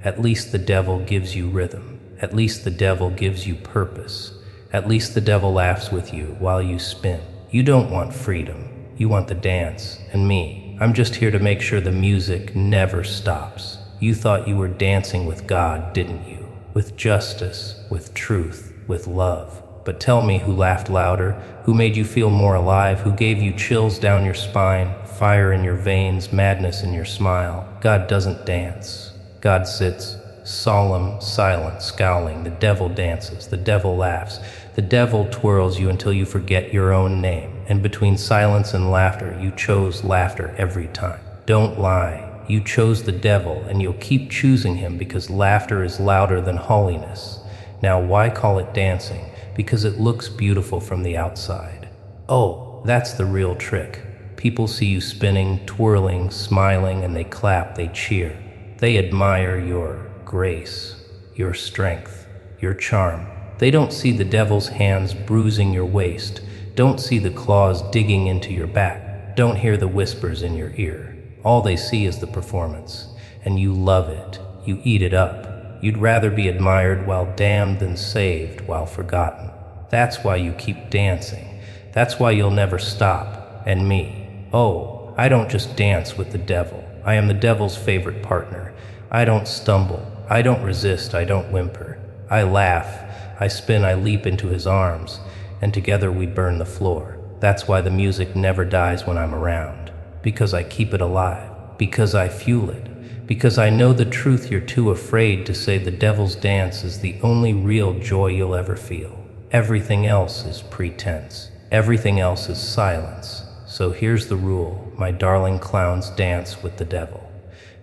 At least the devil gives you rhythm. At least the devil gives you purpose. At least the devil laughs with you while you spin. You don't want freedom. You want the dance. And me, I'm just here to make sure the music never stops. You thought you were dancing with God, didn't you? With justice, with truth, with love. But tell me, who laughed louder? Who made you feel more alive? Who gave you chills down your spine, fire in your veins, madness in your smile? God doesn't dance. God sits, solemn, silent, scowling. The devil dances. The devil laughs. The devil twirls you until you forget your own name. And between silence and laughter, you chose laughter every time. Don't lie. You chose the devil, and you'll keep choosing him because laughter is louder than holiness. Now, why call it dancing? Because it looks beautiful from the outside. Oh, that's the real trick. People see you spinning, twirling, smiling, and they clap, they cheer. They admire your grace, your strength, your charm. They don't see the devil's hands bruising your waist, don't see the claws digging into your back, don't hear the whispers in your ear. All they see is the performance, and you love it. You eat it up. You'd rather be admired while damned than saved while forgotten. That's why you keep dancing. That's why you'll never stop. And me, oh, I don't just dance with the devil. I am the devil's favorite partner. I don't stumble. I don't resist. I don't whimper. I laugh. I spin. I leap into his arms. And together we burn the floor. That's why the music never dies when I'm around. Because I keep it alive. Because I fuel it. Because I know the truth you're too afraid to say. The devil's dance is the only real joy you'll ever feel. Everything else is pretense. Everything else is silence. So here's the rule, my darling clowns, dance with the devil.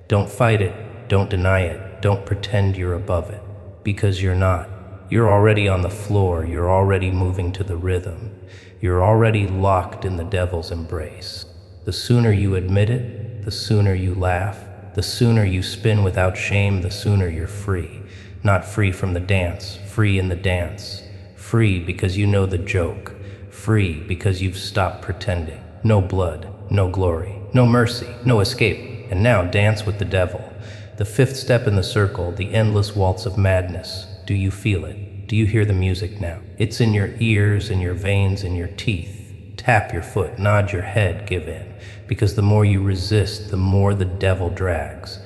Don't fight it, don't deny it, don't pretend you're above it. Because you're not. You're already on the floor, you're already moving to the rhythm. You're already locked in the devil's embrace. The sooner you admit it, the sooner you laugh, the sooner you spin without shame, the sooner you're free. Not free from the dance, free in the dance. Free because you know the joke. Free because you've stopped pretending. No blood, no glory, no mercy, no escape. And now dance with the devil. The fifth step in the circle, the endless waltz of madness. Do you feel it? Do you hear the music now? It's in your ears, in your veins, in your teeth. Tap your foot, nod your head, give in. Because the more you resist, the more the devil drags.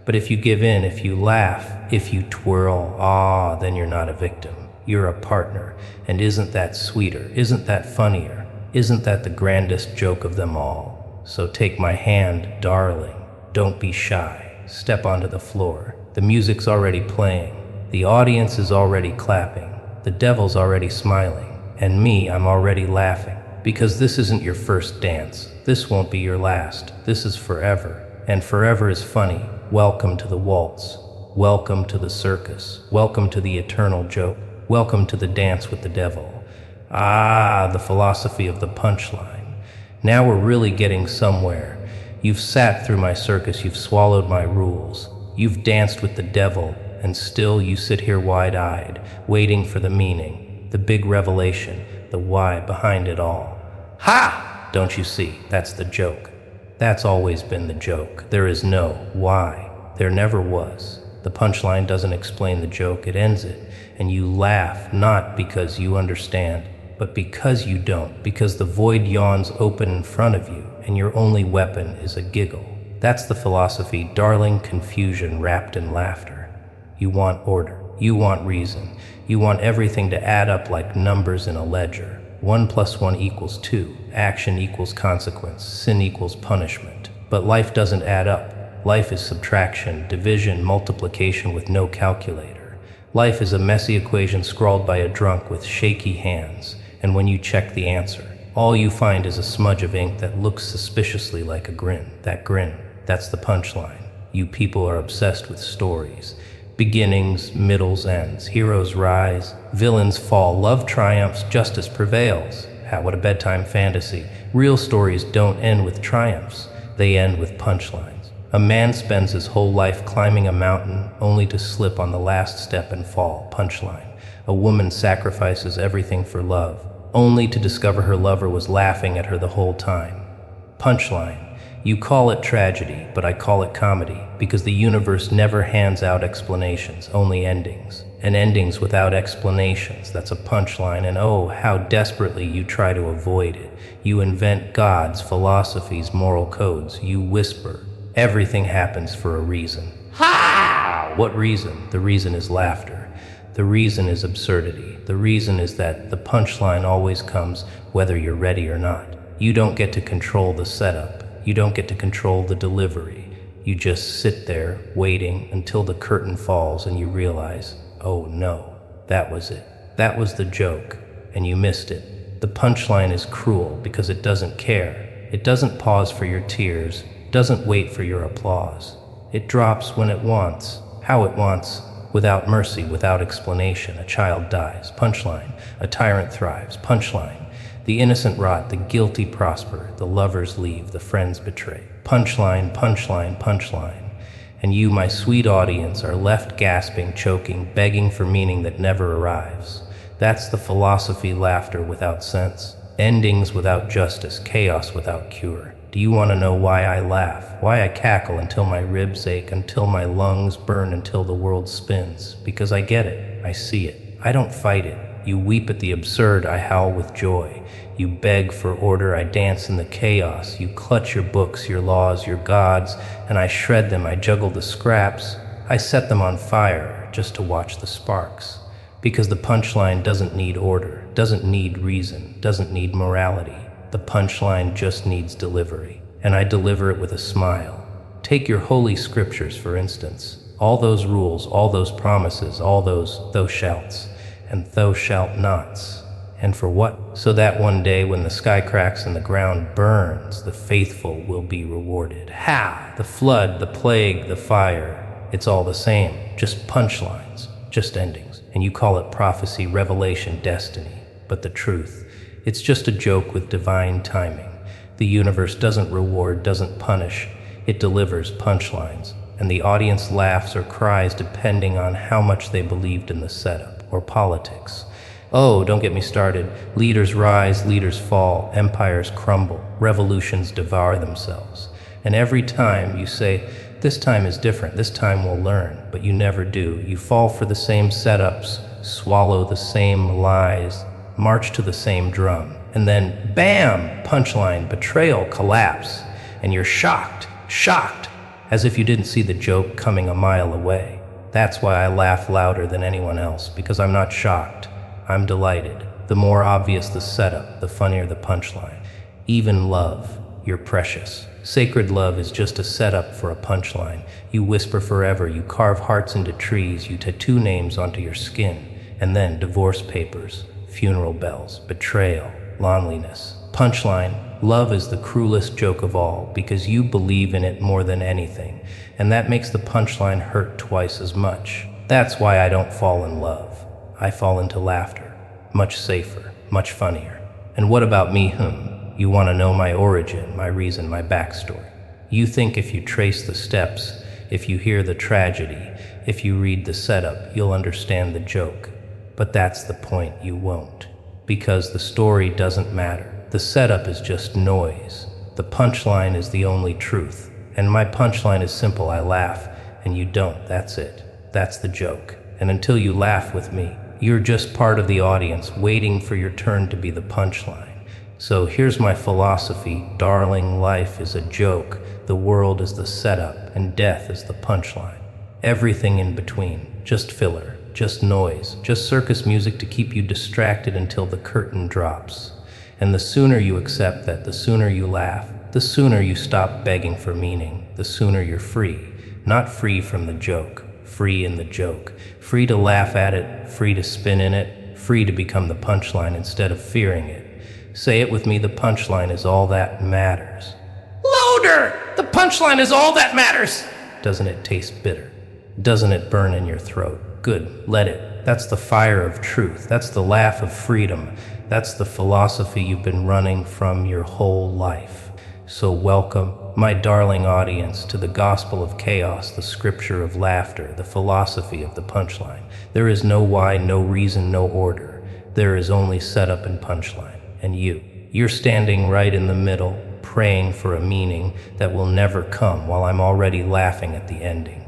But if you give in, if you laugh, if you twirl, then you're not a victim. You're a partner. And isn't that sweeter? Isn't that funnier? Isn't that the grandest joke of them all? So take my hand, darling. Don't be shy. Step onto the floor. The music's already playing. The audience is already clapping. The devil's already smiling. And me, I'm already laughing. Because this isn't your first dance. This won't be your last. This is forever. And forever is funny. Welcome to the waltz. Welcome to the circus. Welcome to the eternal joke. Welcome to the dance with the devil. The philosophy of the punchline. Now we're really getting somewhere. You've sat through my circus, you've swallowed my rules. You've danced with the devil, and still you sit here wide-eyed, waiting for the meaning, the big revelation, the why behind it all. Ha! Don't you see? That's the joke. That's always been the joke. There is no why. There never was. The punchline doesn't explain the joke, it ends it. And you laugh, not because you understand, but because you don't, because the void yawns open in front of you, and your only weapon is a giggle. That's the philosophy, darling confusion wrapped in laughter. You want order, you want reason, you want everything to add up like numbers in a ledger. 1 + 1 = 2, action equals consequence, sin equals punishment. But life doesn't add up. Life is subtraction, division, multiplication with no calculator. Life is a messy equation scrawled by a drunk with shaky hands, and when you check the answer, all you find is a smudge of ink that looks suspiciously like a grin. That grin, that's the punchline. You people are obsessed with stories. Beginnings, middles, ends. Heroes rise, villains fall, love triumphs, justice prevails. What a bedtime fantasy. Real stories don't end with triumphs. They end with punchlines. A man spends his whole life climbing a mountain only to slip on the last step and fall. Punchline. A woman sacrifices everything for love, only to discover her lover was laughing at her the whole time. Punchline. You call it tragedy, but I call it comedy, because the universe never hands out explanations, only endings. And endings without explanations, that's a punchline, and oh, how desperately you try to avoid it. You invent gods, philosophies, moral codes. You whisper. Everything happens for a reason. Ha! What reason? The reason is laughter. The reason is absurdity. The reason is that the punchline always comes whether you're ready or not. You don't get to control the setup. You don't get to control the delivery. You just sit there waiting until the curtain falls and you realize, oh no, that was it. That was the joke, and you missed it. The punchline is cruel because it doesn't care. It doesn't pause for your tears, doesn't wait for your applause. It drops when it wants, how it wants, without mercy, without explanation. A child dies. Punchline. A tyrant thrives. Punchline. The innocent rot, the guilty prosper, the lovers leave, the friends betray. Punchline, punchline, punchline. And you, my sweet audience, are left gasping, choking, begging for meaning that never arrives. That's the philosophy, laughter without sense, endings without justice, chaos without cure. Do you want to know why I laugh? Why I cackle until my ribs ache, until my lungs burn, until the world spins? Because I get it. I see it. I don't fight it. You weep at the absurd, I howl with joy. You beg for order, I dance in the chaos. You clutch your books, your laws, your gods, and I shred them, I juggle the scraps. I set them on fire just to watch the sparks. Because the punchline doesn't need order, doesn't need reason, doesn't need morality. The punchline just needs delivery, and I deliver it with a smile. Take your holy scriptures, for instance. All those rules, all those promises, all those thou shalts and thou shalt nots. And for what? So that one day when the sky cracks and the ground burns, the faithful will be rewarded. Ha! The flood, the plague, the fire, it's all the same. Just punchlines, just endings. And you call it prophecy, revelation, destiny. But the truth, it's just a joke with divine timing. The universe doesn't reward, doesn't punish. It delivers punchlines, and the audience laughs or cries depending on how much they believed in the setup or politics. Oh, don't get me started. Leaders rise, leaders fall, empires crumble, revolutions devour themselves. And every time you say, this time is different, this time we'll learn, but you never do. You fall for the same setups, swallow the same lies, march to the same drum, and then bam, punchline, betrayal, collapse, and you're shocked, as if you didn't see the joke coming a mile away. That's why I laugh louder than anyone else, because I'm not shocked. I'm delighted. The more obvious the setup, the funnier the punchline. Even love, you're precious. Sacred love is just a setup for a punchline. You whisper forever, you carve hearts into trees, you tattoo names onto your skin, and then divorce papers, funeral bells, betrayal, loneliness. Punchline, love is the cruelest joke of all because you believe in it more than anything, and that makes the punchline hurt twice as much. That's why I don't fall in love. I fall into laughter. Much safer, much funnier. And what about me, You want to know my origin, my reason, my backstory. You think if you trace the steps, if you hear the tragedy, if you read the setup, you'll understand the joke. But that's the point, you won't. Because the story doesn't matter. The setup is just noise. The punchline is the only truth. And my punchline is simple, I laugh, and you don't, that's it. That's the joke. And until you laugh with me, you're just part of the audience waiting for your turn to be the punchline. So here's my philosophy, darling, life is a joke, the world is the setup, and death is the punchline. Everything in between, just filler, just noise, just circus music to keep you distracted until the curtain drops. And the sooner you accept that, the sooner you laugh, the sooner you stop begging for meaning, the sooner you're free. Not free from the joke, free in the joke. Free to laugh at it, free to spin in it, free to become the punchline instead of fearing it. Say it with me, the punchline is all that matters. Louder! The punchline is all that matters! Doesn't it taste bitter? Doesn't it burn in your throat? Good, let it. That's the fire of truth. That's the laugh of freedom. That's the philosophy you've been running from your whole life. So welcome, my darling audience, to the gospel of chaos, the scripture of laughter, the philosophy of the punchline. There is no why, no reason, no order. There is only setup and punchline. And you're standing right in the middle, praying for a meaning that will never come while I'm already laughing at the ending.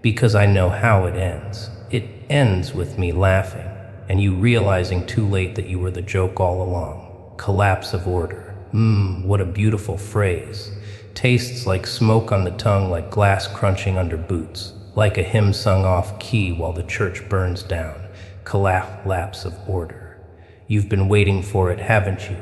Because I know how it ends. It ends with me laughing, and you realizing too late that you were the joke all along. Collapse of order. What a beautiful phrase. Tastes like smoke on the tongue, like glass crunching under boots, like a hymn sung off key while the church burns down. Collapse of order. You've been waiting for it, haven't you?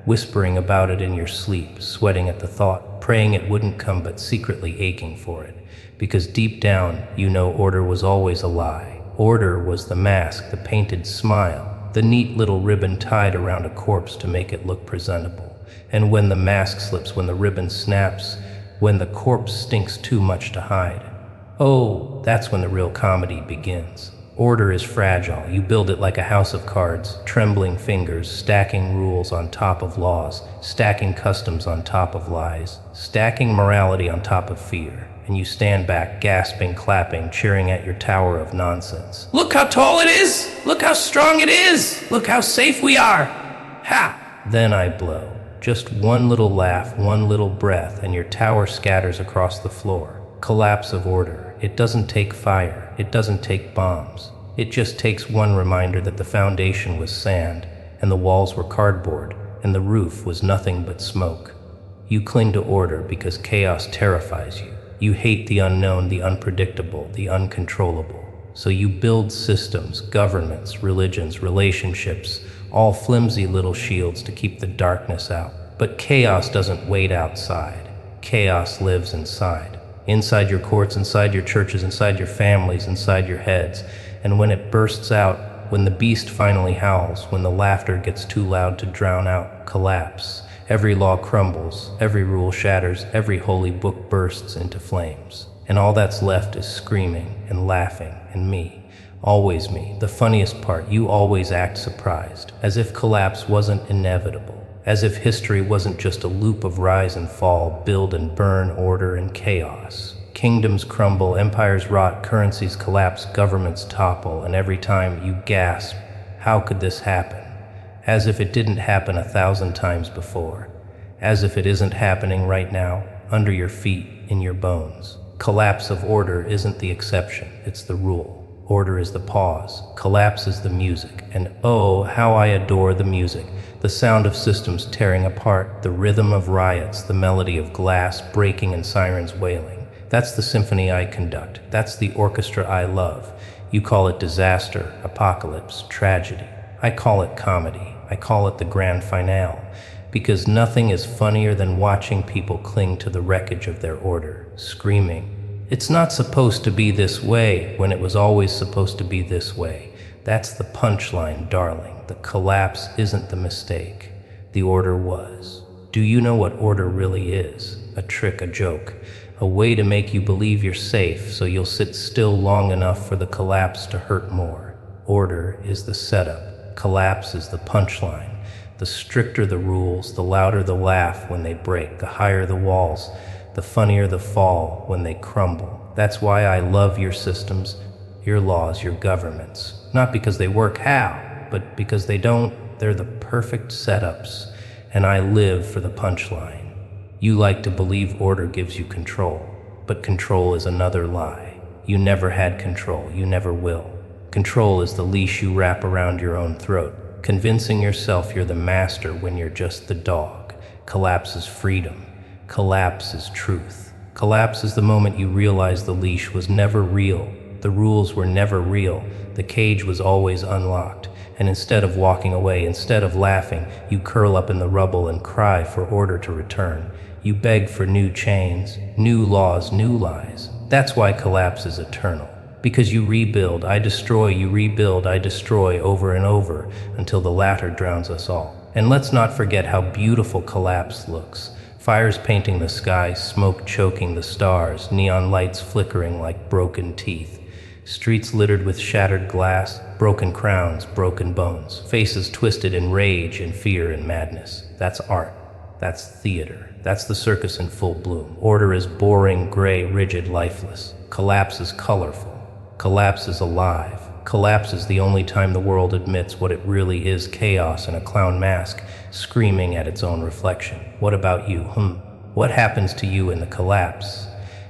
Whispering about it in your sleep, sweating at the thought, praying it wouldn't come but secretly aching for it. Because deep down, you know order was always a lie. Order was the mask, the painted smile, the neat little ribbon tied around a corpse to make it look presentable. And when the mask slips, when the ribbon snaps, when the corpse stinks too much to hide, oh, that's when the real comedy begins. Order is fragile. You build it like a house of cards, trembling fingers, stacking rules on top of laws, stacking customs on top of lies, stacking morality on top of fear. And you stand back, gasping, clapping, cheering at your tower of nonsense. Look how tall it is! Look how strong it is! Look how safe we are! Ha! Then I blow. Just one little laugh, one little breath, and your tower scatters across the floor. Collapse of order. It doesn't take fire. It doesn't take bombs. It just takes one reminder that the foundation was sand, and the walls were cardboard, and the roof was nothing but smoke. You cling to order because chaos terrifies you. You hate the unknown, the unpredictable, the uncontrollable. So you build systems, governments, religions, relationships, all flimsy little shields to keep the darkness out. But chaos doesn't wait outside. Chaos lives inside. Inside your courts, inside your churches, inside your families, inside your heads. And when it bursts out, when the beast finally howls, when the laughter gets too loud to drown out, collapse. Every law crumbles, every rule shatters, every holy book bursts into flames. And all that's left is screaming and laughing and me. Always me. The funniest part, you always act surprised, as if collapse wasn't inevitable. as if history wasn't just a loop of rise and fall, build and burn, order and chaos. Kingdoms crumble, empires rot, currencies collapse, governments topple, and every time you gasp, how could this happen? As if it didn't happen 1,000 times before. As if it isn't happening right now, under your feet, in your bones. Collapse of order isn't the exception, it's the rule. Order is the pause, collapse is the music, and oh, how I adore the music. The sound of systems tearing apart, the rhythm of riots, the melody of glass breaking and sirens wailing. That's the symphony I conduct. That's the orchestra I love. You call it disaster, apocalypse, tragedy. I call it comedy. I call it the grand finale. Because nothing is funnier than watching people cling to the wreckage of their order, screaming, "It's not supposed to be this way," when it was always supposed to be this way. That's the punchline, darling. The collapse isn't the mistake. The order was. Do you know what order really is? A trick, a joke. A way to make you believe you're safe so you'll sit still long enough for the collapse to hurt more. Order is the setup. Collapse is the punchline. The stricter the rules, the louder the laugh when they break, the higher the walls, the funnier the fall when they crumble. That's why I love your systems, your laws, your governments. Not because they work how, but because they don't. They're the perfect setups, and I live for the punchline. You like to believe order gives you control, but control is another lie. You never had control, you never will. Control is the leash you wrap around your own throat, convincing yourself you're the master when you're just the dog. Collapse is freedom. Collapse is truth. Collapse is the moment you realize the leash was never real. The rules were never real. The cage was always unlocked. And instead of walking away, instead of laughing, you curl up in the rubble and cry for order to return. You beg for new chains, new laws, new lies. That's why collapse is eternal. Because you rebuild, I destroy, you rebuild, I destroy over and over until the latter drowns us all. And let's not forget how beautiful collapse looks. Fires painting the sky, smoke choking the stars, neon lights flickering like broken teeth. Streets littered with shattered glass, broken crowns, broken bones, faces twisted in rage and fear and madness. That's art. That's theater. That's the circus in full bloom. Order is boring, gray, rigid, lifeless. Collapse is colorful. Collapse is alive. Collapse is the only time the world admits what it really is, chaos in a clown mask, screaming at its own reflection. What about you? What happens to you in the collapse?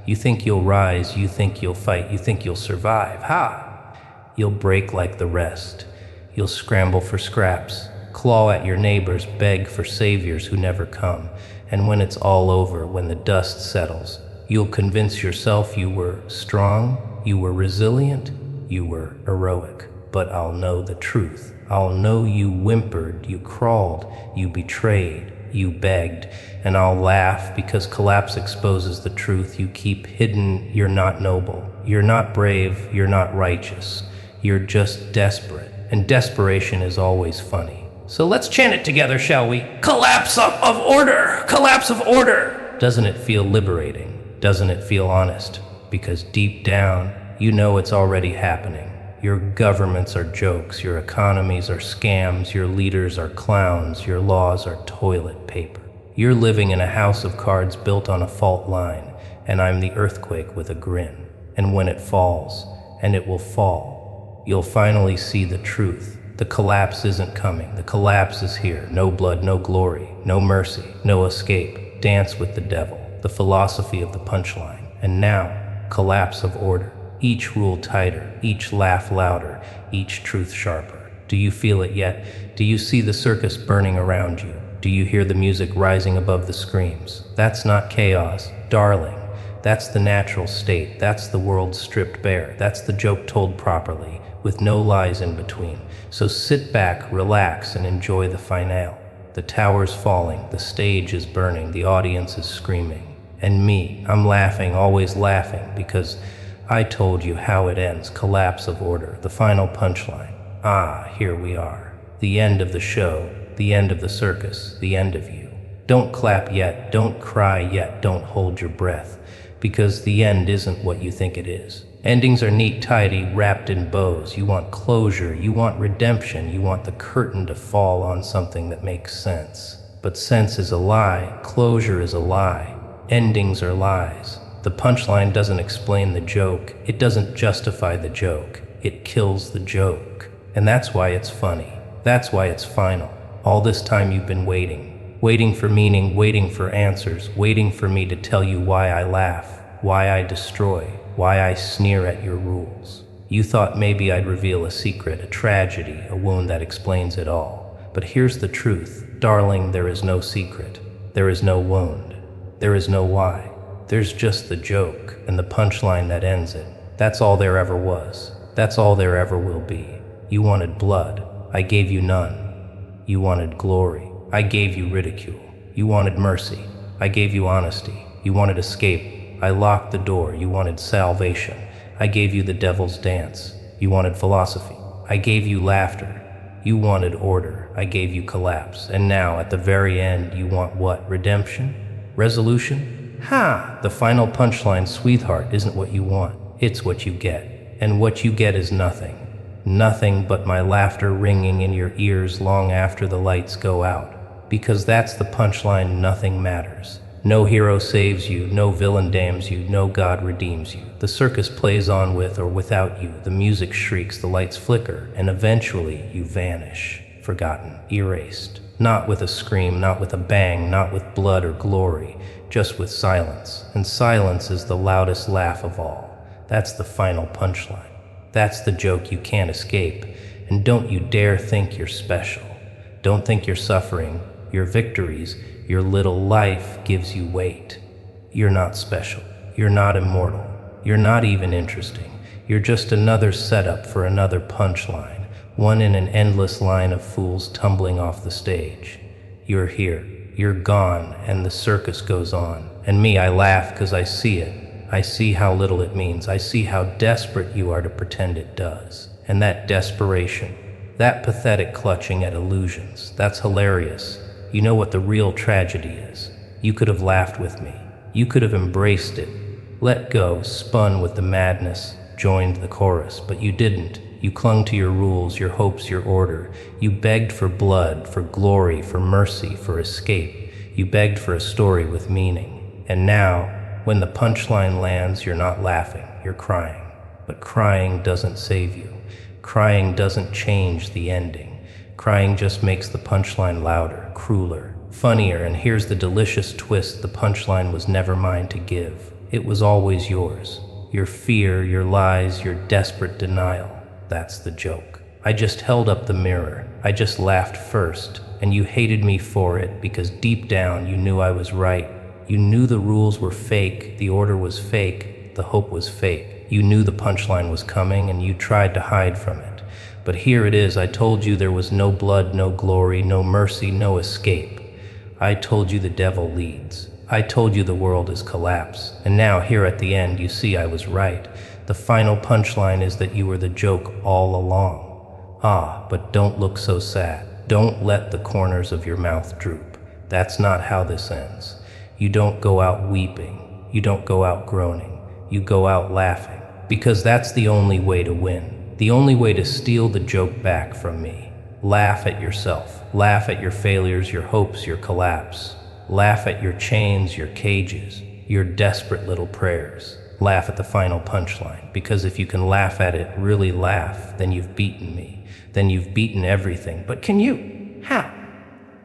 You think you'll rise, you think you'll fight, you think you'll survive. Ha! You'll break like the rest. You'll scramble for scraps, claw at your neighbors, beg for saviors who never come. And when it's all over, when the dust settles, you'll convince yourself you were strong, you were resilient, you were heroic. But I'll know the truth. I'll know you whimpered, you crawled, you betrayed, you begged, and I'll laugh because collapse exposes the truth you keep hidden. You're not noble, you're not brave, you're not righteous, you're just desperate, and desperation is always funny. So let's chant it together, shall we? Collapse of order! Collapse of order! Doesn't it feel liberating? Doesn't it feel honest? Because deep down, you know it's already happening. Your governments are jokes, your economies are scams, your leaders are clowns, your laws are toilet paper. You're living in a house of cards built on a fault line, and I'm the earthquake with a grin. And when it falls, and it will fall, you'll finally see the truth. The collapse isn't coming, the collapse is here. No blood, no glory, no mercy, no escape. Dance with the devil, the philosophy of the punchline. And now, collapse of order. Each rule tighter, each laugh louder, each truth sharper. Do you feel it yet? Do you see the circus burning around you? Do you hear the music rising above the screams? That's not chaos, darling. That's the natural state. That's the world stripped bare. That's the joke told properly, with no lies in between. So sit back, relax, and enjoy the finale. The tower's falling, the stage is burning, the audience is screaming. And me, I'm laughing, always laughing, because I told you how it ends. Collapse of order, the final punchline. Ah, here we are. The end of the show, the end of the circus, the end of you. Don't clap yet, don't cry yet, don't hold your breath, because the end isn't what you think it is. Endings are neat, tidy, wrapped in bows. You want closure, you want redemption, you want the curtain to fall on something that makes sense. But sense is a lie, closure is a lie, endings are lies. The punchline doesn't explain the joke, it doesn't justify the joke, it kills the joke. And that's why it's funny, that's why it's final. All this time you've been waiting for meaning, waiting for answers, waiting for me to tell you why I laugh, why I destroy, why I sneer at your rules. You thought maybe I'd reveal a secret, a tragedy, a wound that explains it all. But here's the truth, darling, there is no secret, there is no wound, there is no why. There's just the joke and the punchline that ends it. That's all there ever was. That's all there ever will be. You wanted blood. I gave you none. You wanted glory. I gave you ridicule. You wanted mercy. I gave you honesty. You wanted escape. I locked the door. You wanted salvation. I gave you the devil's dance. You wanted philosophy. I gave you laughter. You wanted order. I gave you collapse. And now, at the very end, you want what? Redemption? Resolution? Ha! The final punchline, sweetheart, isn't what you want. It's what you get. And what you get is nothing. Nothing but my laughter ringing in your ears long after the lights go out. Because that's the punchline, nothing matters. No hero saves you, no villain damns you, no God redeems you. The circus plays on with or without you. The music shrieks, the lights flicker, and eventually you vanish. Forgotten, erased. Not with a scream, not with a bang, not with blood or glory, just with silence. And silence is the loudest laugh of all. That's the final punchline. That's the joke you can't escape. And don't you dare think you're special. Don't think you're suffering. Your victories, your little life gives you weight. You're not special. You're not immortal. You're not even interesting. You're just another setup for another punchline. One in an endless line of fools tumbling off the stage. You're here, you're gone, and the circus goes on. And me, I laugh because I see it. I see how little it means. I see how desperate you are to pretend it does. And that desperation, that pathetic clutching at illusions, that's hilarious. You know what the real tragedy is. You could have laughed with me. You could have embraced it. Let go, spun with the madness, joined the chorus, but you didn't. You clung to your rules, your hopes, your order. You begged for blood, for glory, for mercy, for escape. You begged for a story with meaning. And now, when the punchline lands, you're not laughing, you're crying. But crying doesn't save you. Crying doesn't change the ending. Crying just makes the punchline louder, crueler, funnier, and here's the delicious twist: the punchline was never mine to give. It was always yours. Your fear, your lies, your desperate denial. That's the joke. I just held up the mirror. I just laughed first, and you hated me for it because deep down you knew I was right. You knew the rules were fake, the order was fake, the hope was fake. You knew the punchline was coming, and you tried to hide from it. But here it is. I told you there was no blood, no glory, no mercy, no escape. I told you the devil leads. I told you the world is collapse. And now here at the end, you see I was right. The final punchline is that you were the joke all along. Ah, but don't look so sad. Don't let the corners of your mouth droop. That's not how this ends. You don't go out weeping. You don't go out groaning. You go out laughing. Because that's the only way to win. The only way to steal the joke back from me. Laugh at yourself. Laugh at your failures, your hopes, your collapse. Laugh at your chains, your cages, your desperate little prayers. Laugh at the final punchline, because if you can laugh at it, really laugh, then you've beaten me. Then you've beaten everything. But can you? How?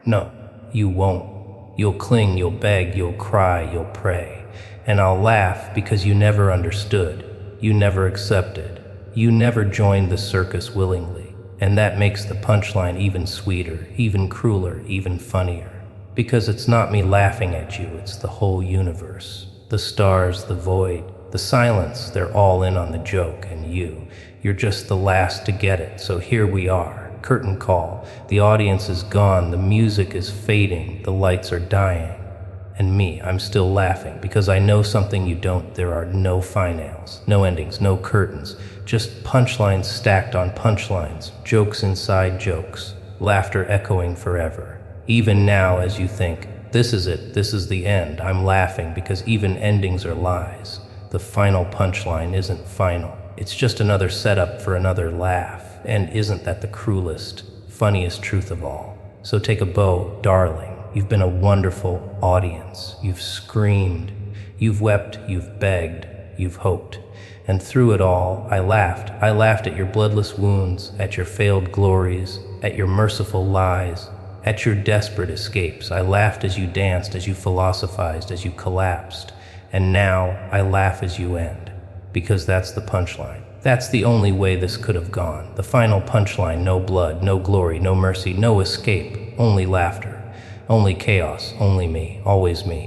No, you won't. You'll cling, you'll beg, you'll cry, you'll pray. And I'll laugh because you never understood. You never accepted. You never joined the circus willingly. And that makes the punchline even sweeter, even crueler, even funnier. Because it's not me laughing at you, it's the whole universe. The stars, the void, the silence, they're all in on the joke, and you're just the last to get it. So here we are, curtain call. The audience is gone, the music is fading, the lights are dying. And me, I'm still laughing, because I know something you don't. There are no finales, no endings, no curtains, just punchlines stacked on punchlines, jokes inside jokes, laughter echoing forever. Even now, as you think, this is it, this is the end, I'm laughing because even endings are lies. The final punchline isn't final. It's just another setup for another laugh. And isn't that the cruelest, funniest truth of all? So take a bow, darling. You've been a wonderful audience. You've screamed, you've wept, you've begged, you've hoped. And through it all, I laughed. I laughed at your bloodless wounds, at your failed glories, at your merciful lies, at your desperate escapes. I laughed as you danced, as you philosophized, as you collapsed. And now I laugh as you end, because that's the punchline. That's the only way this could have gone. The final punchline: no blood, no glory, no mercy, no escape, only laughter, only chaos, only me, always me.